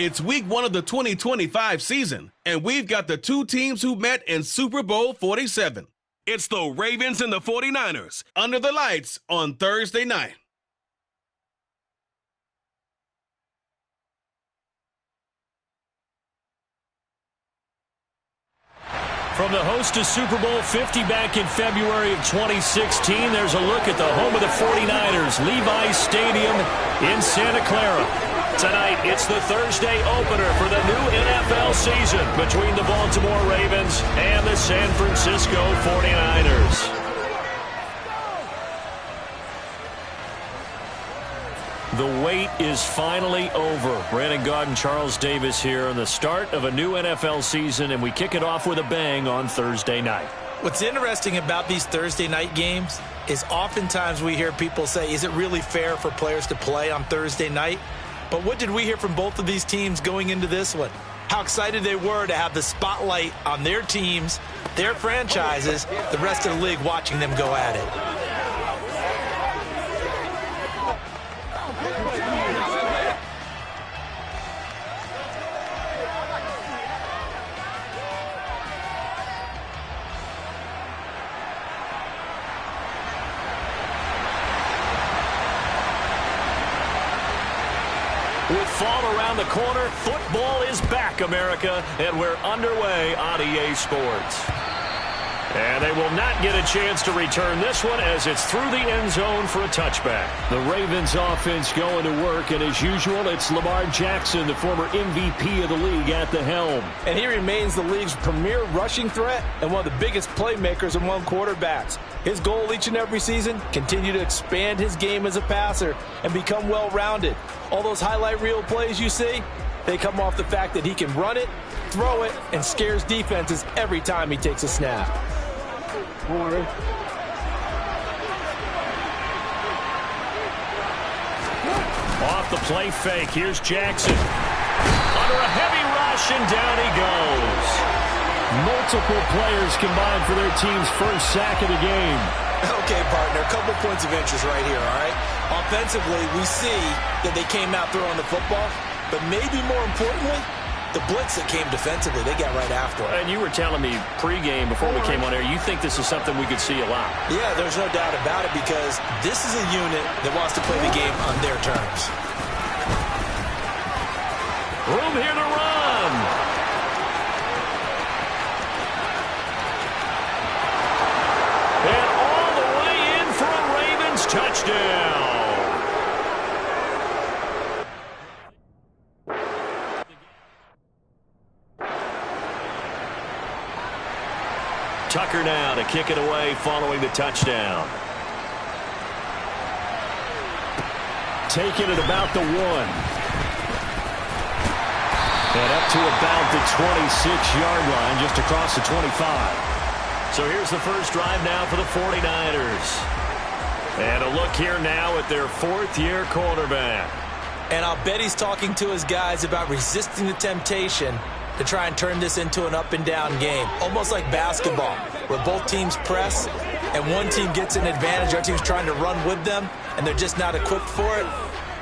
It's week 1 of the 2025 season, and we've got the two teams who met in Super Bowl 47. It's the Ravens and the 49ers under the lights on Thursday night. From the host of Super Bowl 50 back in February of 2016, there's a look at the home of the 49ers, Levi's Stadium in Santa Clara. Tonight, it's the Thursday opener for the new NFL season between the Baltimore Ravens and the San Francisco 49ers. The wait is finally over. Brandon Gaudin and Charles Davis here on the start of a new NFL season, and we kick it off with a bang on Thursday night. What's interesting about these Thursday night games is oftentimes we hear people say, is it really fair for players to play on Thursday night? But what did we hear from both of these teams going into this one? How excited they were to have the spotlight on their teams, their franchises, the rest of the league watching them go at it. With fall around the corner, football is back, America, and we're underway on EA Sports. And they will not get a chance to return this one as it's through the end zone for a touchback. The Ravens offense going to work, and as usual, it's Lamar Jackson, the former MVP of the league, at the helm. And he remains the league's premier rushing threat and one of the biggest playmakers among quarterbacks. His goal each and every season, continue to expand his game as a passer and become well-rounded. All those highlight reel plays you see, they come off the fact that he can run it, throw it, and scares defenses every time he takes a snap. Off the play fake, here's Jackson. Under a heavy rush, and down he goes. Multiple players combined for their team's first sack of the game. Okay, partner, a couple points of interest right here, all right? Offensively, we see that they came out throwing the football, but maybe more importantly, the blitz that came defensively, they got right after it. And you were telling me pregame before we came on air, you think this is something we could see a lot. Yeah, there's no doubt about it because this is a unit that wants to play the game on their terms. Room here to run. And all the way in for a Ravens touchdown. Tucker now to kick it away following the touchdown. Taking it about the 1. And up to about the 26-yard line, just across the 25. So here's the first drive now for the 49ers. And a look here now at their fourth-year quarterback. And I'll bet he's talking to his guys about resisting the temptation to try and turn this into an up-and-down game. Almost like basketball, where both teams press, and one team gets an advantage, the other team's trying to run with them, and they're just not equipped for it.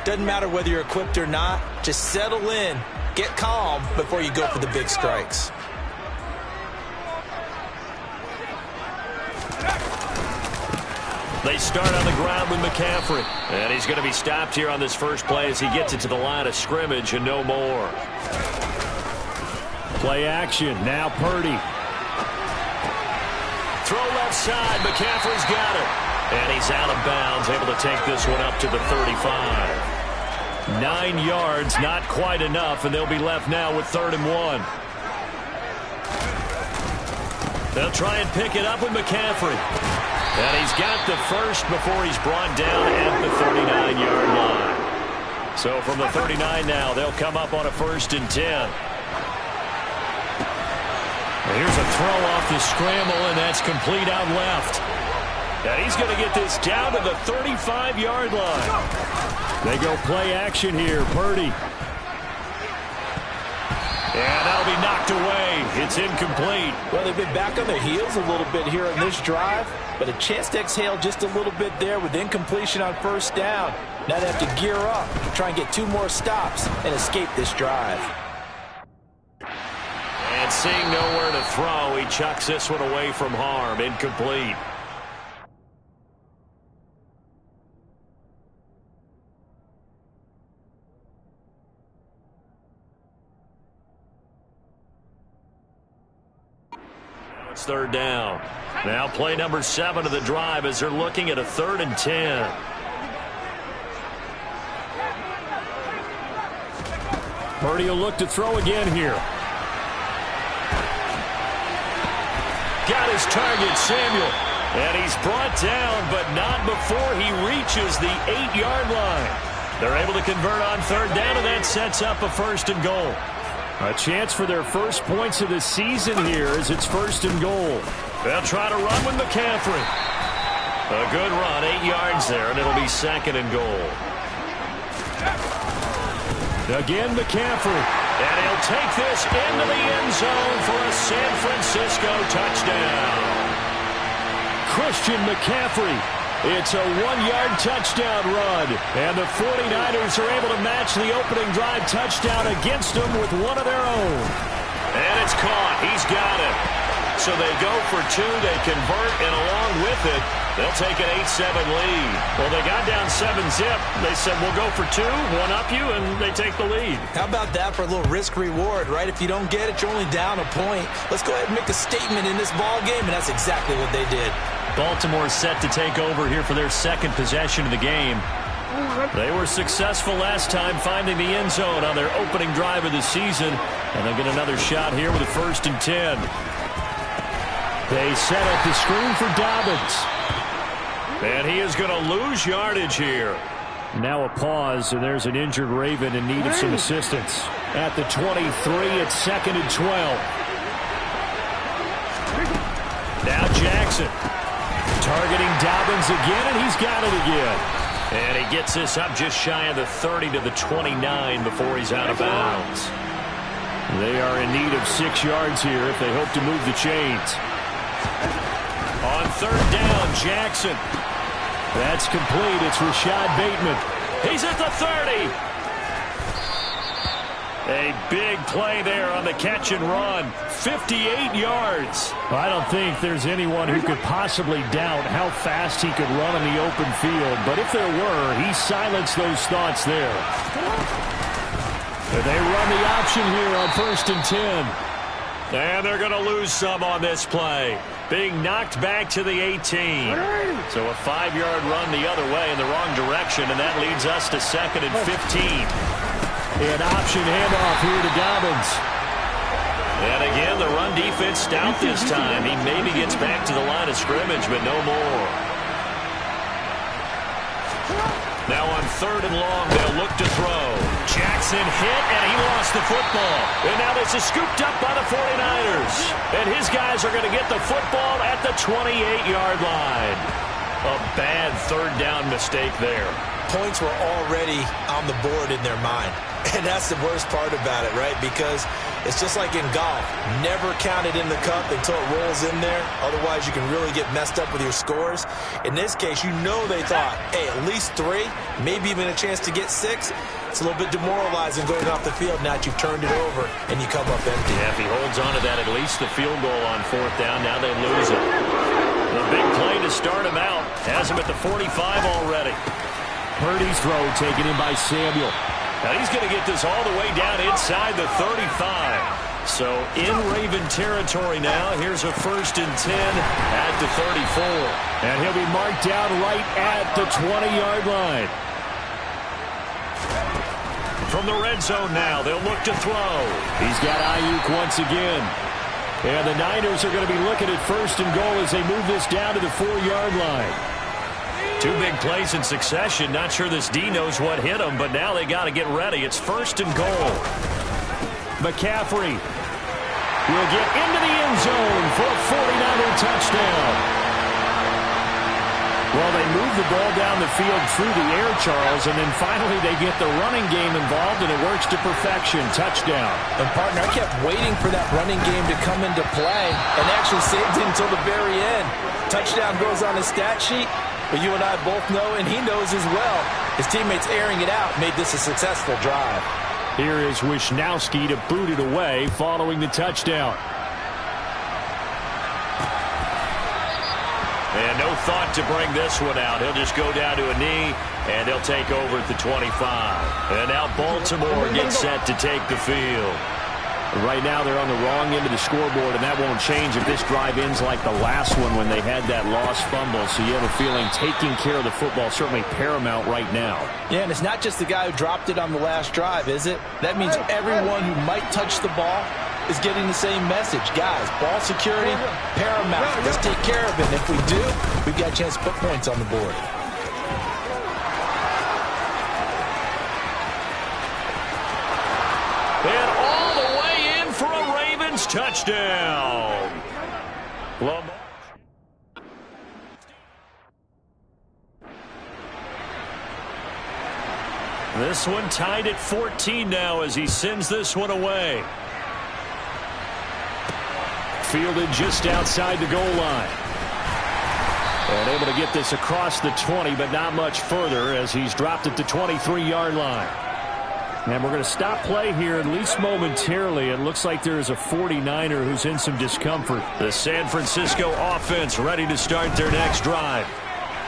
Doesn't matter whether you're equipped or not. Just settle in, get calm before you go for the big strikes. They start on the ground with McCaffrey. And he's going to be stopped here on this first play as he gets it to the line of scrimmage and no more. Play action. Now Purdy. Throw left side. McCaffrey's got it. And he's out of bounds, able to take this one up to the 35. 9 yards, not quite enough, and they'll be left now with 3rd and 1. They'll try and pick it up with McCaffrey. And he's got the first before he's brought down at the 39-yard line. So from the 39 now, they'll come up on a 1st and 10. Here's a throw off the scramble, and that's complete out left. And he's going to get this down to the 35-yard line. They go play action here. Purdy. And that'll be knocked away. It's incomplete. Well, they've been back on their heels a little bit here on this drive, but a chance to exhale just a little bit there with incompletion on 1st down. Now they have to gear up, try and get 2 more stops, and escape this drive. And seeing nowhere to throw, he chucks this one away from harm. Incomplete. It's 3rd down. Now play number 7 of the drive as they're looking at a 3rd and 10. Purdy will look to throw again here. Got his target, Samuel. And he's brought down, but not before he reaches the 8-yard line. They're able to convert on 3rd down, and that sets up a 1st and goal. A chance for their first points of the season here as it's 1st and goal. They'll try to run with McCaffrey. A good run, 8 yards there, and it'll be 2nd and goal. Again, McCaffrey. And he'll take this into the end zone for a San Francisco touchdown. Christian McCaffrey. It's a 1-yard touchdown run. And the 49ers are able to match the opening drive touchdown against them with one of their own. And it's caught. He's got it. So they go for 2. They convert, and along with it, they'll take an 8-7 lead. Well, they got down 7-zip. They said, we'll go for 2, one-up you, and they take the lead. How about that for a little risk-reward, right? If you don't get it, you're only down a point. Let's go ahead and make a statement in this ball game, and that's exactly what they did. Baltimore set to take over here for their 2nd possession of the game. They were successful last time finding the end zone on their opening drive of the season, and they'll get another shot here with a 1st and 10. They set up the screen for Dobbins. And he is going to lose yardage here. Now a pause, and there's an injured Raven in need of some assistance. At the 23, it's 2nd and 12. Now Jackson. Targeting Dobbins again, and he's got it again. And he gets this up just shy of the 30 to the 29 before he's out of bounds. They are in need of 6 yards here if they hope to move the chains. On 3rd down, Jackson. That's complete. It's Rashad Bateman. He's at the 30. A big play there on the catch and run. 58 yards. I don't think there's anyone who could possibly doubt how fast he could run in the open field. But if there were, he silenced those thoughts there. And they run the option here on 1st and 10. And they're going to lose some on this play. Being knocked back to the 18. So a 5-yard run the other way in the wrong direction, and that leads us to 2nd and 15. An option handoff here to Dobbins. And again, the run defense stout this time. He maybe gets back to the line of scrimmage, but no more. Now on 3rd and long, they'll look to throw. Jackson hit, and he lost the football. And now this is scooped up by the 49ers. And his guys are going to get the football at the 28-yard line. A bad 3rd down mistake there. Points were already on the board in their mind. And that's the worst part about it, right? Because it's just like in golf. Never count it in the cup until it rolls in there. Otherwise, you can really get messed up with your scores. In this case, you know they thought, hey, at least 3, maybe even a chance to get 6. It's a little bit demoralizing going off the field now that you've turned it over and you come up empty. Yeah, if he holds on to that, at least the field goal on 4th down. Now they lose it. The big play to start him out. Has him at the 45 already. Purdy's throw taken in by Samuel. Now he's going to get this all the way down inside the 35. So in Raven territory now. Here's a 1st and 10 at the 34. And he'll be marked down right at the 20-yard line. From the red zone now, they'll look to throw. He's got Ayuk once again. And the Niners are going to be looking at 1st and goal as they move this down to the 4-yard line. 2 big plays in succession. Not sure this D knows what hit him, but now they got to get ready. It's 1st and goal. McCaffrey will get into the end zone for a 49er touchdown. Well, they move the ball down the field through the air, Charles, and then finally they get the running game involved, and it works to perfection. Touchdown. And, partner, I kept waiting for that running game to come into play and actually saved it until the very end. Touchdown goes on the stat sheet. But you and I both know, and he knows as well, his teammates airing it out made this a successful drive. Here is Wisnowski to boot it away following the touchdown. And no thought to bring this one out. He'll just go down to a knee, and they'll take over at the 25. And now Baltimore gets set to take the field. Right now they're on the wrong end of the scoreboard, and that won't change if this drive ends like the last one when they had that lost fumble. So you have a feeling taking care of the football is certainly paramount right now. Yeah, and it's not just the guy who dropped it on the last drive, is it? That means everyone who might touch the ball is getting the same message. Guys, ball security, paramount. Let's take care of it. And if we do, we've got a chance to put points on the board. And all the way in for a Ravens touchdown. This one tied at 14 now as he sends this one away. Fielded just outside the goal line. And able to get this across the 20, but not much further as he's dropped it to 23-yard line. And we're going to stop play here, at least momentarily. It looks like there is a 49er who's in some discomfort. The San Francisco offense ready to start their next drive.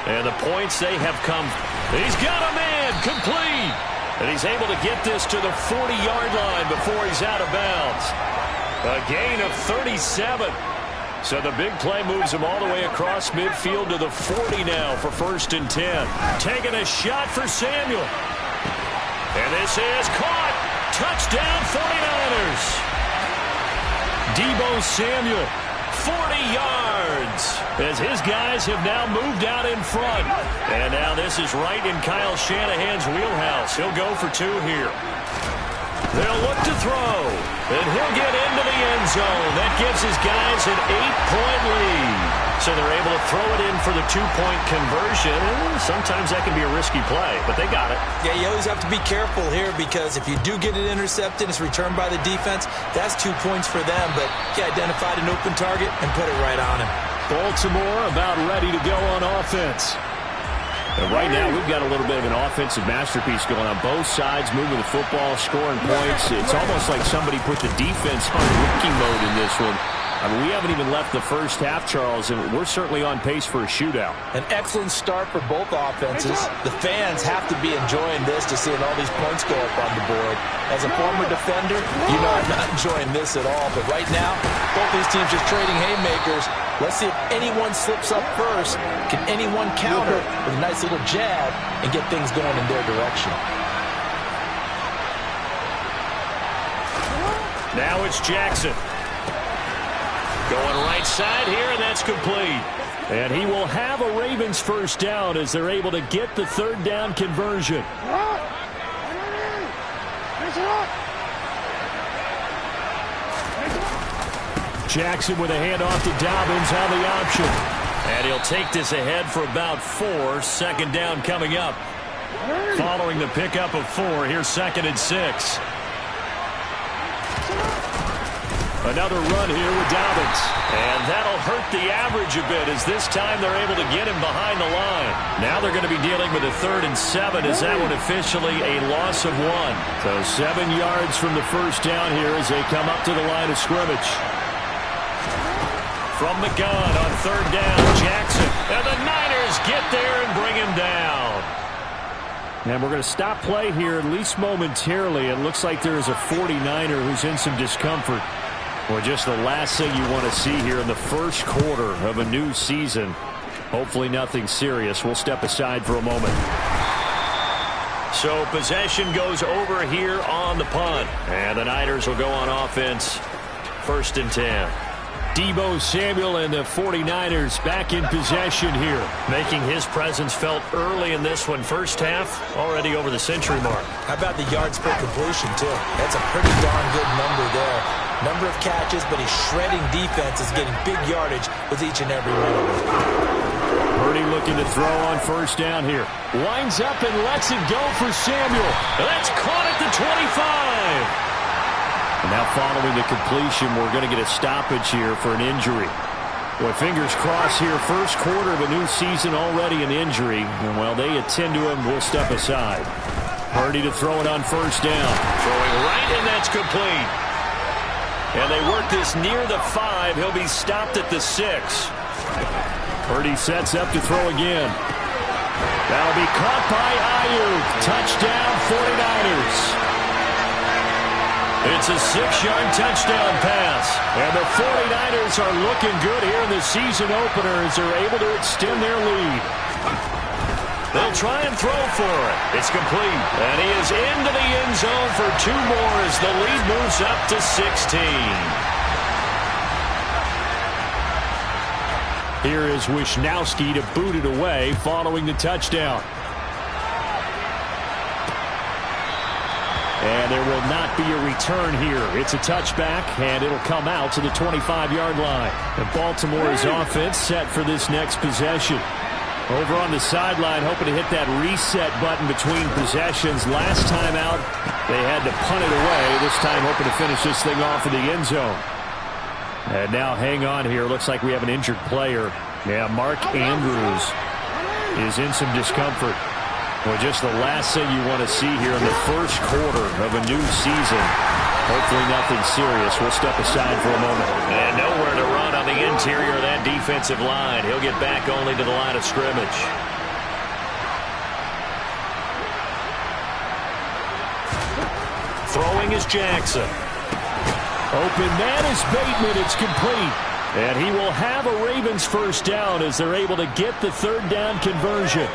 And the points they have come. He's got a man complete. And he's able to get this to the 40-yard line before he's out of bounds. A gain of 37. So the big play moves him all the way across midfield to the 40 now for 1st and 10. Taking a shot for Samuel. And this is caught. Touchdown 49ers. Deebo Samuel, 40 yards. As his guys have now moved out in front. And now this is right in Kyle Shanahan's wheelhouse. He'll go for 2 here. They'll look to throw. And he'll get into the end zone. That gives his guys an 8-point lead. So they're able to throw it in for the 2-point conversion. Sometimes that can be a risky play, but they got it. Yeah, you always have to be careful here because if you do get it intercepted, it's returned by the defense, that's 2 points for them. But he identified an open target and put it right on him. Baltimore about ready to go on offense. And right now, we've got a little bit of an offensive masterpiece going on both sides, moving the football, scoring points. It's almost like somebody put the defense on rookie mode in this one. I mean, we haven't even left the first half, Charles, and we're certainly on pace for a shootout. An excellent start for both offenses. The fans have to be enjoying this to seeing all these points go up on the board. As a former defender, you know I'm not enjoying this at all. But right now, both these teams just trading haymakers. Let's see if anyone slips up first. Can anyone counter with a nice little jab and get things going in their direction? Now it's Jackson. Going right side here, and that's complete. And he will have a Ravens first down as they're able to get the 3rd down conversion. Jackson with a handoff to Dobbins on the option. And he'll take this ahead for about 4. 2nd down coming up. Following the pickup of 4, here's 2nd and 6. Another run here with Dobbins. And that'll hurt the average a bit as this time they're able to get him behind the line. Now they're going to be dealing with a 3rd and 7 as that one officially a loss of 1. So 7 yards from the first down here as they come up to the line of scrimmage. From the gun on 3rd down, Jackson. And the Niners get there and bring him down. And we're going to stop play here, at least momentarily. It looks like there is a 49er who's in some discomfort. Well, just the last thing you want to see here in the first quarter of a new season. Hopefully nothing serious. We'll step aside for a moment. So possession goes over here on the punt. And the Niners will go on offense. 1st and 10. Deebo Samuel and the 49ers back in possession here. Making his presence felt early in this one. First half, already over the century mark. How about the yards per completion, too? That's a pretty darn good number there. Number of catches, but he's shredding defenses, getting big yardage with each and every one of them. Purdy looking to throw on 1st down here. Winds up and lets it go for Samuel. That's caught at the 25. And now following the completion, we're going to get a stoppage here for an injury. Well, fingers crossed here. First quarter of a new season, already an injury. And while they attend to him, we'll step aside. Purdy to throw it on first down. Throwing right, and that's complete. And they work this near the 5. He'll be stopped at the 6. Purdy sets up to throw again. That'll be caught by Ayuk. Touchdown, 49ers. It's a 6-yard touchdown pass. And the 49ers are looking good here in the season opener as they're able to extend their lead. They'll try and throw for it. It's complete. And he is into the end zone for 2 more as the lead moves up to 16. Here is Wisnowski to boot it away following the touchdown. And there will not be a return here. It's a touchback, and it'll come out to the 25-yard line. And Baltimore's offense set for this next possession. Over on the sideline, hoping to hit that reset button between possessions. Last time out, they had to punt it away. This time, hoping to finish this thing off in the end zone. And now, hang on here. Looks like we have an injured player. Yeah, Mark Andrews is in some discomfort. Well, just the last thing you want to see here in the first quarter of a new season. Hopefully nothing serious. We'll step aside for a moment. And nowhere to run on the interior of that defensive line. He'll get back only to the line of scrimmage. Throwing is Jackson. Open man is Bateman. It's complete. And he will have a Ravens first down as they're able to get the third down conversion.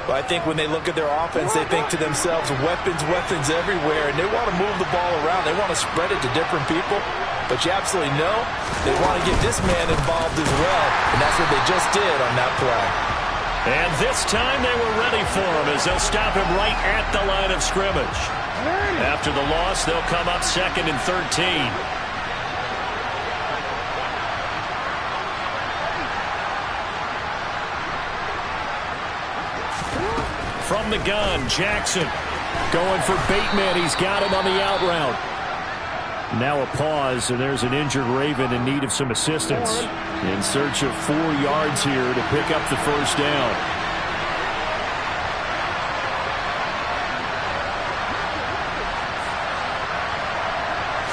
Well, I think when they look at their offense, they think to themselves, weapons everywhere, and they want to move the ball around. They want to spread it to different people. But you absolutely know they want to get this man involved as well, and that's what they just did on that play. And this time they were ready for him as they'll stop him right at the line of scrimmage. After the loss, they'll come up 2nd and 13. From the gun, Jackson. Going for Bateman. He's got him on the out route. Now a pause, and there's an injured Raven in need of some assistance. In search of 4 yards here to pick up the first down.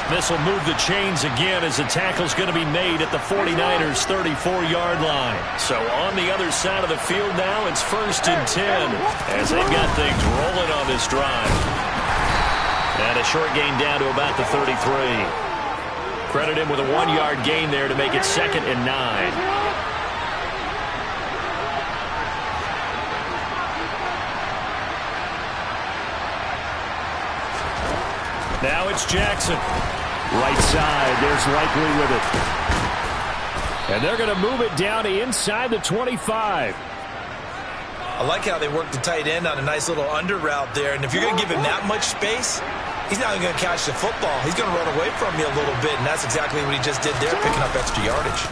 This will move the chains again as the tackle's going to be made at the 49ers' 34-yard line. So on the other side of the field now, it's 1st and 10 as they've got things rolling on this drive. And a short gain down to about the 33. Credit him with a 1-yard gain there to make it 2nd and 9. Now it's Jackson. Right side, there's Likely with it. And they're going to move it down to inside the 25. I like how they work the tight end on a nice little under route there. And if you're going to give him that much space, he's not even going to catch the football. He's going to run away from you a little bit, and that's exactly what he just did there, picking up extra yardage.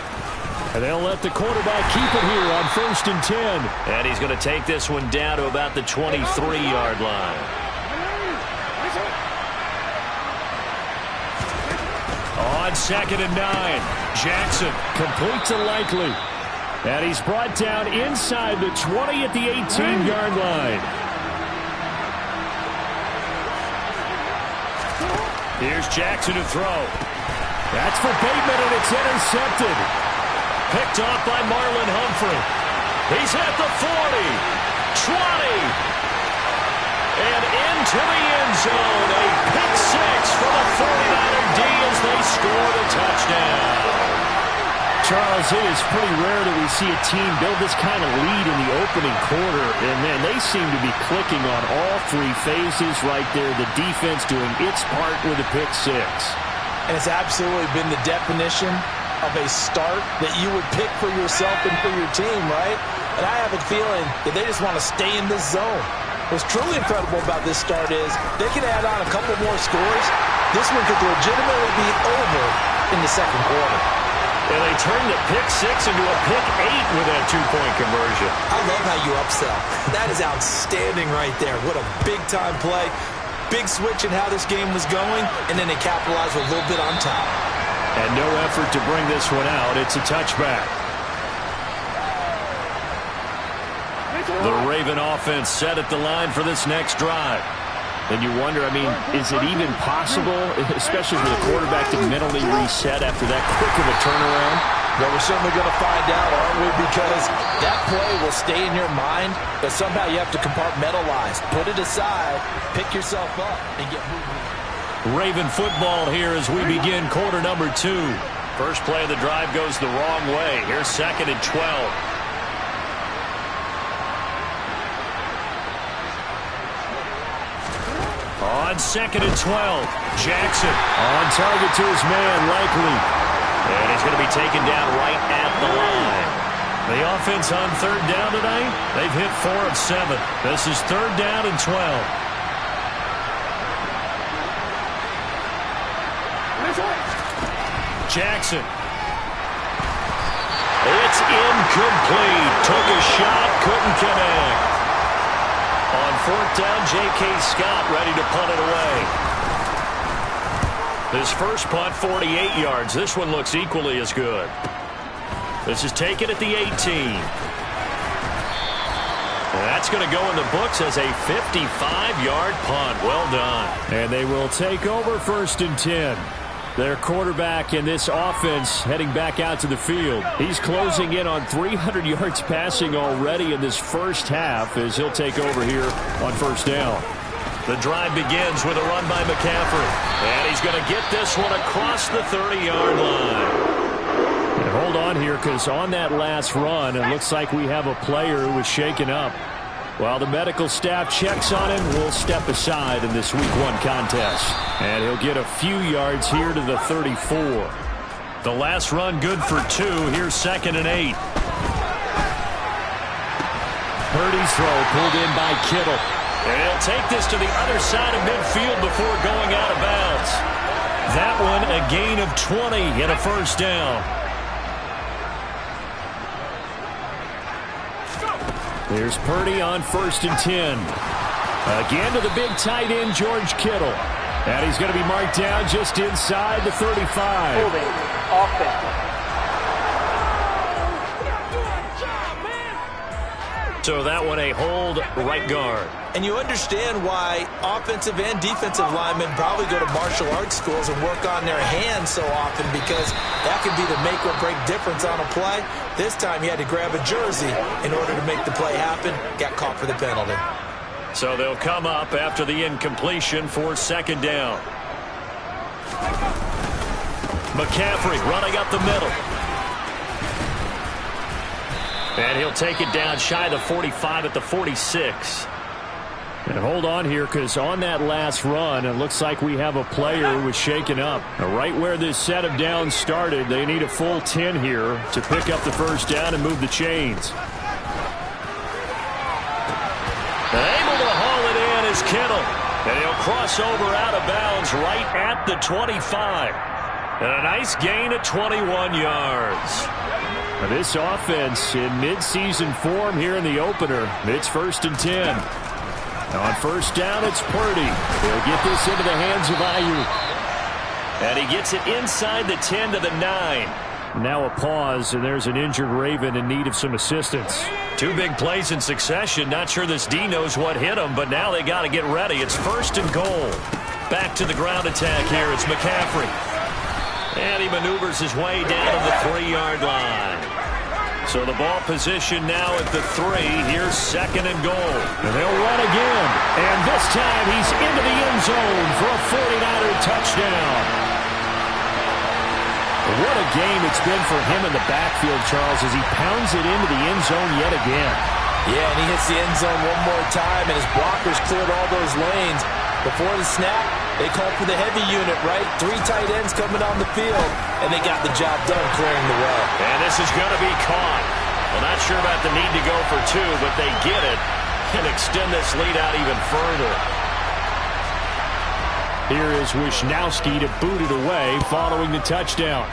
And they'll let the quarterback keep it here on 1st and 10. And he's going to take this one down to about the 23-yard line. On 2nd and 9, Jackson complete to Likely. And he's brought down inside the 20 at the 18-yard line. Here's Jackson to throw. That's for Bateman, and it's intercepted. Picked off by Marlon Humphrey. He's at the 40, 20, and into the end zone. A pick 6 for the 49er D as they score the touchdown. Charles, it is pretty rare that we see a team build this kind of lead in the opening quarter. And, man, they seem to be clicking on all 3 phases right there. The defense doing its part with a pick 6. And it's absolutely been the definition of a start that you would pick for yourself and for your team, right? And I have a feeling that they just want to stay in this zone. What's truly incredible about this start is they can add on a couple more scores. This one could legitimately be over in the second quarter. And they turned the pick 6 into a pick 8 with that 2-point conversion. I love how you upsell. That is outstanding right there. What a big-time play. Big switch in how this game was going, and then they capitalized with a little bit on top. And no effort to bring this one out. It's a touchback. The Raven offense set at the line for this next drive. And you wonder, I mean, is it even possible, especially for the quarterback, to mentally reset after that quick of a turnaround? Well, we're certainly going to find out, aren't we? Because that play will stay in your mind, but somehow you have to compartmentalize. Put it aside, pick yourself up, and get moving. Raven football here as we begin quarter number 2. First play of the drive goes the wrong way. Here's 2nd and 12. On 2nd and 12, Jackson on target to his man, Likely. And he's going to be taken down right at the line. The offense on 3rd down tonight, they've hit 4 of 7. This is 3rd down and 12. Jackson. It's incomplete. Took a shot, couldn't connect. On 4th down, J.K. Scott ready to punt it away. His first punt, 48 yards. This one looks equally as good. This is taken at the 18. That's going to go in the books as a 55-yard punt. Well done. And they will take over 1st and 10. Their quarterback in this offense heading back out to the field. He's closing in on 300 yards passing already in this first half as he'll take over here on 1st down. The drive begins with a run by McCaffrey. And he's going to get this one across the 30-yard line. And hold on here, because on that last run, it looks like we have a player who was shaken up. While the medical staff checks on him, we'll step aside in this Week 1 contest. And he'll get a few yards here to the 34. The last run good for 2. Here's 2nd and 8. Purdy's throw pulled in by Kittle. And he'll take this to the other side of midfield before going out of bounds. That one a gain of 20 and a 1st down. Here's Purdy on 1st and 10. Again to the big tight end, George Kittle. And he's going to be marked down just inside the 35. Holding offense. So that one a hold right guard. And you understand why offensive and defensive linemen probably go to martial arts schools and work on their hands so often, because that could be the make or break difference on a play. This time he had to grab a jersey in order to make the play happen. Got caught for the penalty. So they'll come up after the incompletion for 2nd down. McCaffrey running up the middle. And he'll take it down shy of the 45 at the 46. And hold on here, because on that last run, it looks like we have a player who was shaken up. Now, right where this set of downs started, they need a full 10 here to pick up the 1st down and move the chains. Able to haul it in is Kittle. And he'll cross over out of bounds right at the 25. And a nice gain of 21 yards. Now, this offense in midseason form here in the opener. It's 1st and 10. On 1st down, it's Purdy. He'll get this into the hands of Ayuk. And he gets it inside the 10 to the 9. Now a pause, and there's an injured Raven in need of some assistance. 2 big plays in succession. Not sure this D knows what hit him, but now they got to get ready. It's 1st and goal. Back to the ground attack here. It's McCaffrey. And he maneuvers his way down to the 3-yard line. So the ball position now at the 3. Here's 2nd and goal. And they'll run again. And this time he's into the end zone for a 49er touchdown. What a game it's been for him in the backfield, Charles, as he pounds it into the end zone yet again. Yeah, and he hits the end zone one more time, and his blockers cleared all those lanes. Before the snap, they called for the heavy unit, right? 3 tight ends coming on the field, and they got the job done clearing the way. And this is going to be caught. Well, not sure about the need to go for 2, but they get it and extend this lead out even further. Here is Wishnowski to boot it away following the touchdown.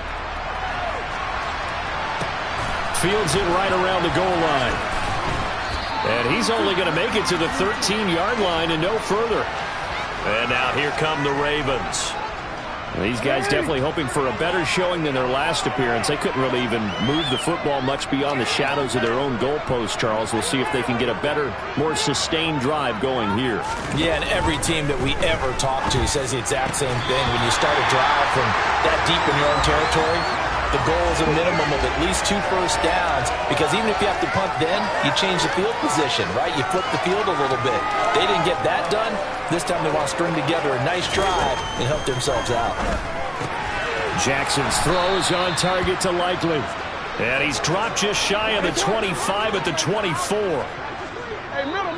Fields it right around the goal line. And he's only going to make it to the 13-yard line and no further. And now here come the Ravens. These guys definitely hoping for a better showing than their last appearance. They couldn't really even move the football much beyond the shadows of their own goalpost, Charles. We'll see if they can get a better, more sustained drive going here. Yeah, and every team that we ever talk to says the exact same thing. When you start a drive from that deep in your own territory, the goal is a minimum of at least 2 first downs, because even if you have to punt then, you change the field position, right? You flip the field a little bit. They didn't get that done. This time they want to string together a nice drive and help themselves out. Jackson's throw is on target to Likely. And he's dropped just shy of the 25 at the 24. Hey, middle.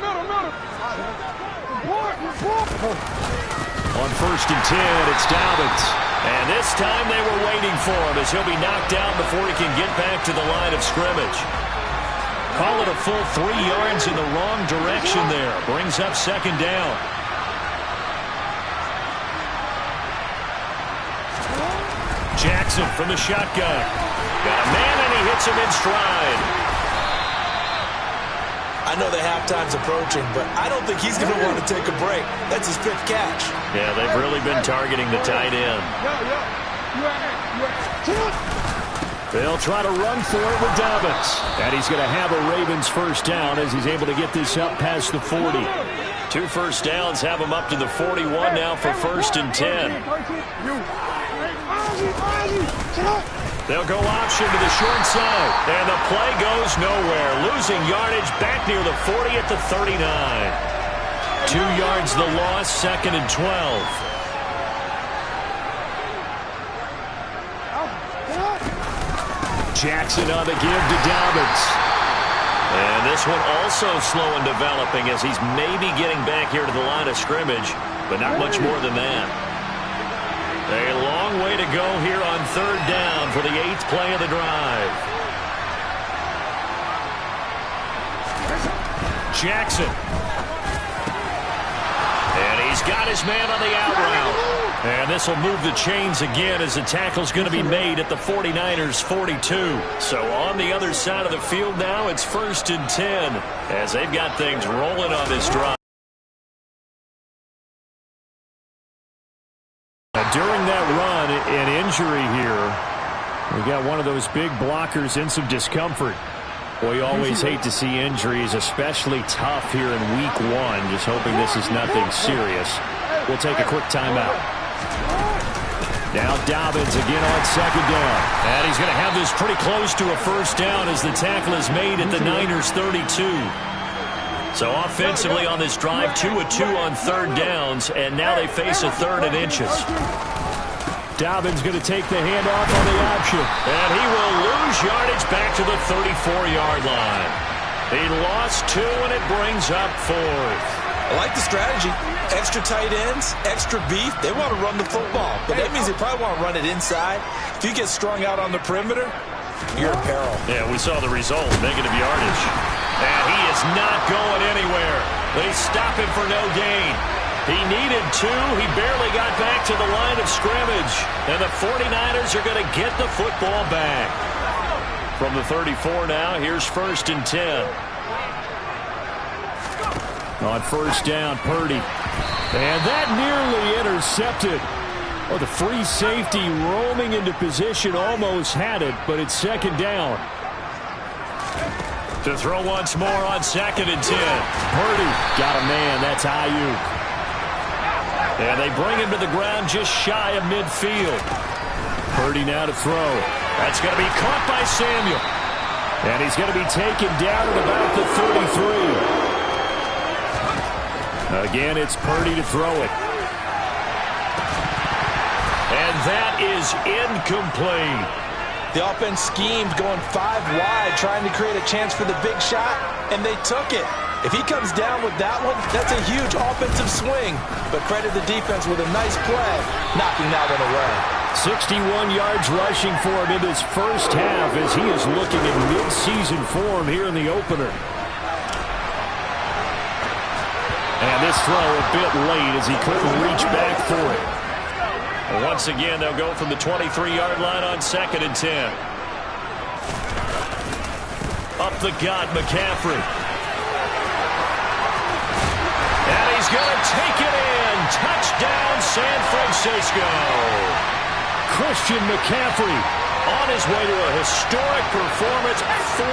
On 1st and 10, it's Dobbins. And this time they were waiting for him, as he'll be knocked down before he can get back to the line of scrimmage. Call it a full 3 yards in the wrong direction there. Brings up 2nd down. Jackson from the shotgun. Got a man, and he hits him in stride. I know the halftime's approaching, but I don't think he's going to want to take a break. That's his 5th catch. Yeah, they've really been targeting the tight end. They'll try to run for it with Dobbins. And he's going to have a Ravens 1st down as he's able to get this up past the 40. 2 first downs have him up to the 41 now for 1st and 10. They'll go option to the short side. And the play goes nowhere. Losing yardage back near the 40 at the 39. 2 yards the loss, 2nd and 12. Jackson on the give to Dobbins. And this one also slow in developing as he's maybe getting back here to the line of scrimmage, but not much more than that. A long way to go here on 3rd down for the 8th play of the drive. Jackson. And he's got his man on the out route. And this will move the chains again as the tackle's going to be made at the 49ers 42. So on the other side of the field now, it's 1st and 10 as they've got things rolling on this drive. During that run, an injury here. We got one of those big blockers in some discomfort. Boy, you always hate to see injuries, especially tough here in week 1. Just hoping this is nothing serious. We'll take a quick timeout. Now Dobbins again on 2nd down. And he's going to have this pretty close to a 1st down as the tackle is made at the Niners 32. So offensively on this drive, 2 of 2 on 3rd downs, and now they face a 3rd and inches. Dobbins going to take the handoff on the option. And he will lose yardage back to the 34-yard line. He lost 2, and it brings up 4th. I like the strategy. Extra tight ends, extra beef. They want to run the football, but that means they probably want to run it inside. If you get strung out on the perimeter, you're in peril. Yeah, we saw the result, negative yardage. And he is not going anywhere. They stop him for no gain. He needed 2. He barely got back to the line of scrimmage. And the 49ers are going to get the football back. From the 34 now, here's 1st and 10. On 1st down, Purdy. And that nearly intercepted. Oh, the free safety roaming into position almost had it, but it's 2nd down. To throw once more on 2nd and 10. Purdy got a man. That's Ayuk. And they bring him to the ground just shy of midfield. Purdy now to throw. That's going to be caught by Samuel. And he's going to be taken down at about the 33. Again, it's Purdy to throw it. And that is incomplete. The offense schemed going 5 wide, trying to create a chance for the big shot, and they took it. If he comes down with that one, that's a huge offensive swing. But credit the defense with a nice play, knocking that one away. 61 yards rushing for him in his 1st half as he is looking in mid-season form here in the opener. And this throw a bit late as he couldn't reach back for it. And once again, they'll go from the 23-yard line on 2nd and 10. Up the gut, McCaffrey. And he's going to take it in. Touchdown, San Francisco. Christian McCaffrey On his way to a historic performance, 4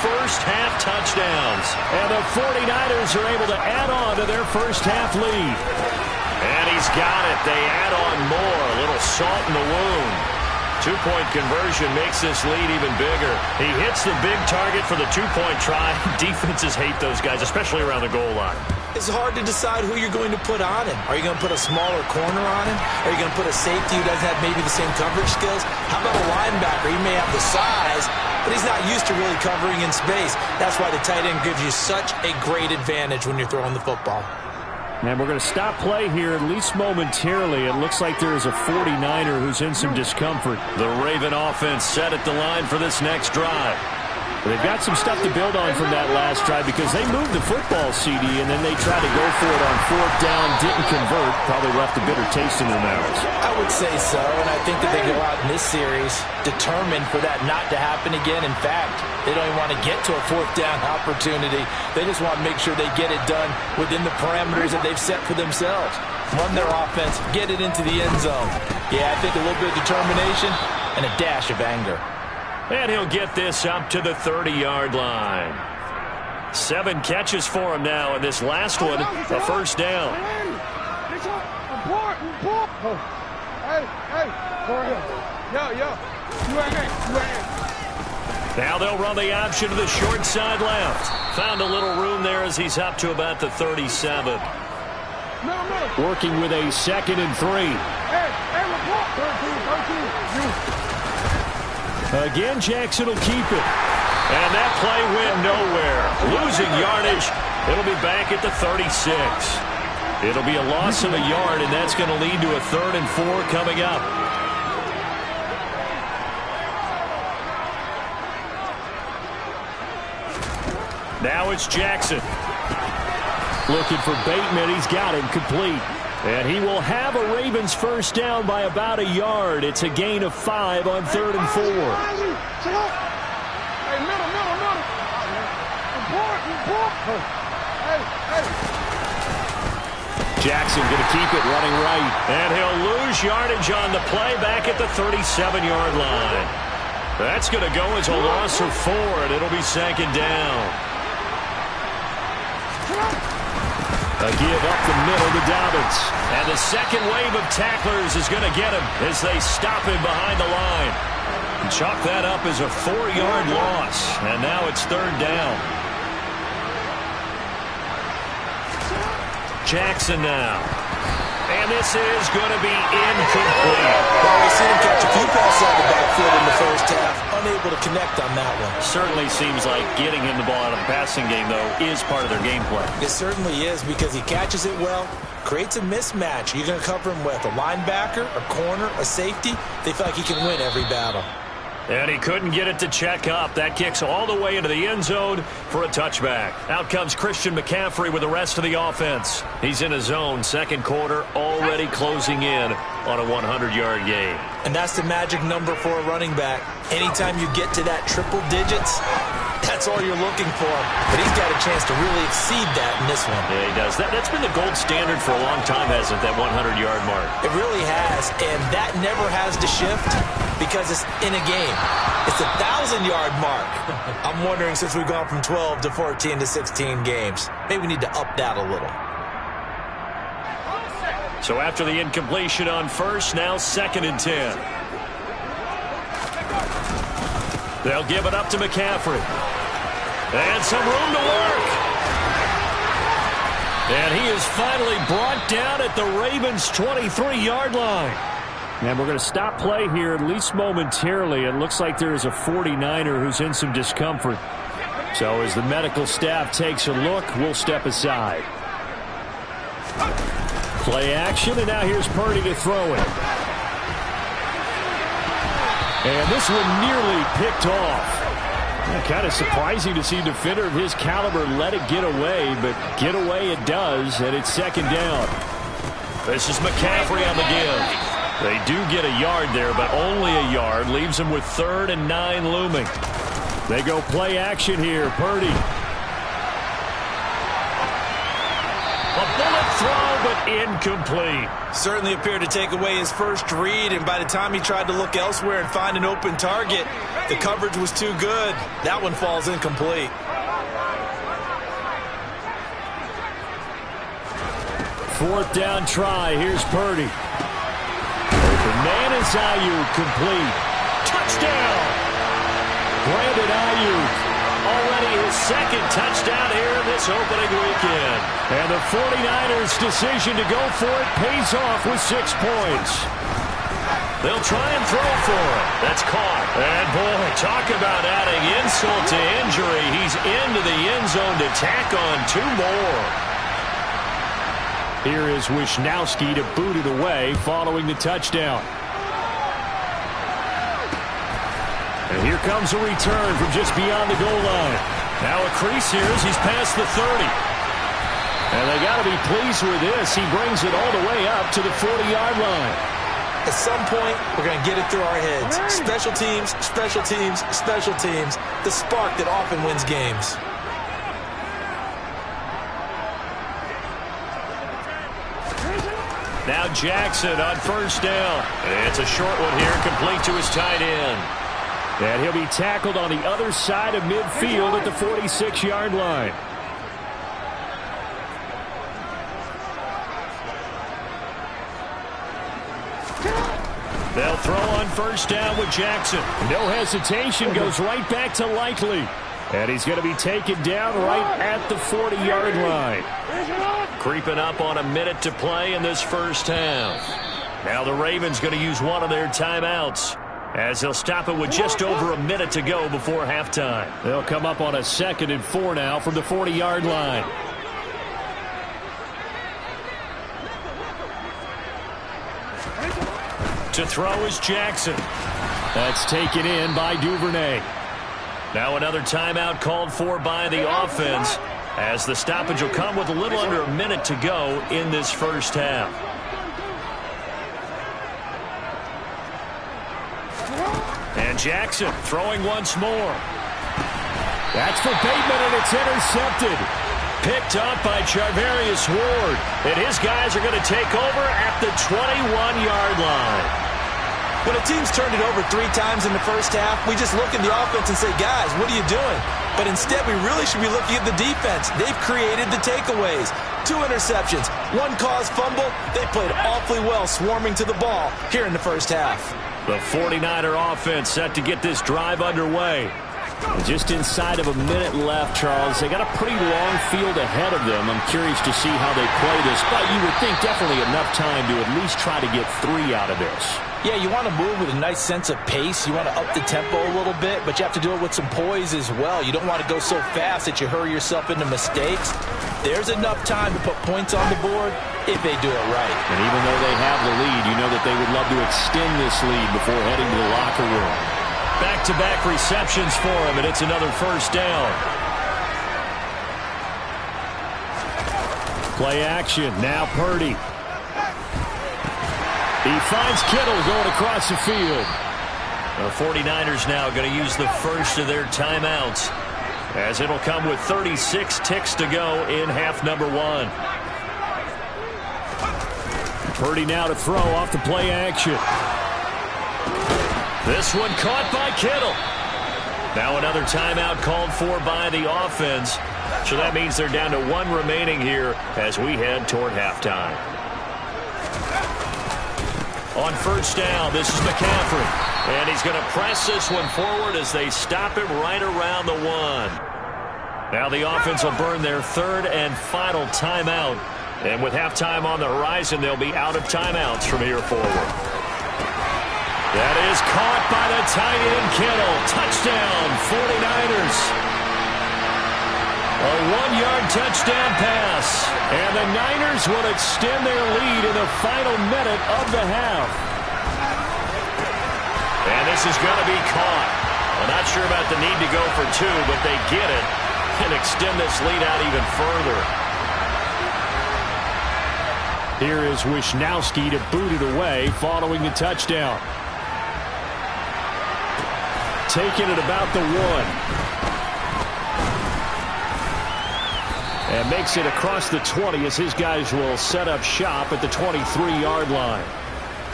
first-half touchdowns. And the 49ers are able to add on to their first-half lead. And he's got it. They add on more. A little salt in the wound. 2-point conversion makes this lead even bigger. He hits the big target for the 2-point try. Defenses hate those guys, especially around the goal line. It's hard to decide who you're going to put on him. Are you going to put a smaller corner on him? Are you going to put a safety who doesn't have maybe the same coverage skills? How about a linebacker? He may have the size, but he's not used to really covering in space. That's why the tight end gives you such a great advantage when you're throwing the football. And we're going to stop play here, at least momentarily. It looks like there is a 49er who's in some discomfort. The Raven offense set at the line for this next drive. They've got some stuff to build on from that last drive because they moved the football, CD, and then they tried to go for it on 4th down, didn't convert, probably left a bitter taste in their mouths. I would say so, and I think that they go out in this series determined for that not to happen again. In fact, they don't even want to get to a 4th down opportunity. They just want to make sure they get it done within the parameters that they've set for themselves. Run their offense, get it into the end zone. Yeah, I think a little bit of determination and a dash of anger. And he'll get this up to the 30-yard line. 7 catches for him now, and this last one, a first down. Now they'll run the option to the short side left. Found a little room there as he's up to about the 37. Working with a 2nd and 3. Again, Jackson will keep it. And that play went nowhere. Losing yardage. It'll be back at the 36. It'll be a loss of a yard, and that's going to lead to a 3rd and 4 coming up. Now it's Jackson. Looking for Bateman. He's got him complete. And he will have a Ravens first down by about a yard. It's a gain of 5 on 3rd and 4. Jackson going to keep it running right. And he'll lose yardage on the play back at the 37-yard line. That's going to go as a loss of 4, and it'll be 2nd down. A give up the middle to Dobbins. And the second wave of tacklers is going to get him as they stop him behind the line. Chalk that up as a 4-yard loss. And now it's 3rd down. Jackson now. And this is going to be incomplete. Well, we've seen him catch a few passes out of the backfield in the first half. Unable to connect on that one. Certainly seems like getting him the ball out of the passing game, though, is part of their game plan. It certainly is because he catches it well, creates a mismatch. You're going to cover him with a linebacker, a corner, a safety. They feel like he can win every battle. And he couldn't get it to check up. That kicks all the way into the end zone for a touchback. Out comes Christian McCaffrey with the rest of the offense. He's in his zone, second quarter, already closing in on a 100-yard gain. And that's the magic number for a running back. Anytime you get to that triple digits, that's all you're looking for. But he's got a chance to really exceed that in this one. Yeah, he does. That's been the gold standard for a long time, hasn't it, that 100-yard mark? It really has, and that never has to shift because it's in a game. It's a 1,000-yard mark. I'm wondering, since we've gone from 12 to 14 to 16 games, maybe we need to up that a little. So after the incompletion on first, now 2nd and 10. They'll give it up to McCaffrey. And some room to work. And he is finally brought down at the Ravens' 23-yard line. And we're going to stop play here, at least momentarily. It looks like there is a 49er who's in some discomfort. So as the medical staff takes a look, we'll step aside. Play action, and now here's Purdy to throw it. And this one nearly picked off. Kind of surprising to see a defender of his caliber let it get away, but get away it does, and it's 2nd down. This is McCaffrey on the give. They do get a yard there, but only a yard. Leaves them with 3rd and 9 looming. They go play action here. Purdy. A bullet throw but incomplete. Certainly appeared to take away his first read, and by the time he tried to look elsewhere and find an open target, the coverage was too good. That one falls incomplete. Fourth down try. Here's Purdy. Open man is Ayuk, complete. Touchdown! Brandon Ayuk. Already his second touchdown here in this opening weekend. And the 49ers' decision to go for it pays off with 6 points. They'll try and throw for it. That's caught. And boy, talk about adding insult to injury. He's into the end zone to tack on 2 more. Here is Wisnowski to boot it away following the touchdown. And here comes a return from just beyond the goal line. Now a crease here as he's past the 30. And they got to be pleased with this. He brings it all the way up to the 40-yard line. At some point, we're going to get it through our heads. Special teams, special teams, special teams. The spark that often wins games. Now Jackson on first down. It's a short one here, complete to his tight end. And he'll be tackled on the other side of midfield at the 46-yard line. They'll throw on first down with Jackson. No hesitation, goes right back to Likely. And he's going to be taken down right at the 40-yard line. Creeping up on a minute to play in this first half. Now the Ravens going to use one of their timeouts, as they'll stop it with just over a minute to go before halftime. They'll come up on a 2nd and 4 now from the 40-yard line. To throw is Jackson. That's taken in by Duvernay. Now another timeout called for by the offense, as the stoppage will come with a little under a minute to go in this first half. And Jackson throwing once more. That's for Bateman, and it's intercepted. Picked up by Charvarius Ward. And his guys are going to take over at the 21-yard line. When a team's turned it over 3 times in the first half, we just look at the offense and say, guys, what are you doing? But instead, we really should be looking at the defense. They've created the takeaways. 2 interceptions, 1 caused fumble. They played awfully well swarming to the ball here in the first half. The 49er offense set to get this drive underway. Just inside of a minute left, Charles. They got a pretty long field ahead of them. I'm curious to see how they play this, but you would think definitely enough time to at least try to get 3 out of this. Yeah, you want to move with a nice sense of pace. You want to up the tempo a little bit, but you have to do it with some poise as well. You don't want to go so fast that you hurry yourself into mistakes. There's enough time to put points on the board if they do it right. And even though they have the lead, you know that they would love to extend this lead before heading to the locker room. Back-to-back receptions for him, and it's another first down. Play action. Now Purdy. He finds Kittle going across the field. The 49ers now going to use the first of their timeouts, as it'll come with 36 ticks to go in half number 1. Purdy now to throw off the play action. This one caught by Kittle. Now another timeout called for by the offense. So that means they're down to 1 remaining here as we head toward halftime. On first down, this is McCaffrey. And he's going to press this one forward as they stop him right around the 1. Now the offense will burn their 3rd and final timeout. And with halftime on the horizon, they'll be out of timeouts from here forward. That is caught by the tight end Kittle. Touchdown, 49ers. A 1-yard touchdown pass. And the Niners will extend their lead in the final minute of the half. And this is going to be caught. I'm not sure about the need to go for 2, but they get it and extend this lead out even further. Here is Wisnowski to boot it away following the touchdown. Taking it about the 1. And makes it across the 20 as his guys will set up shop at the 23-yard line.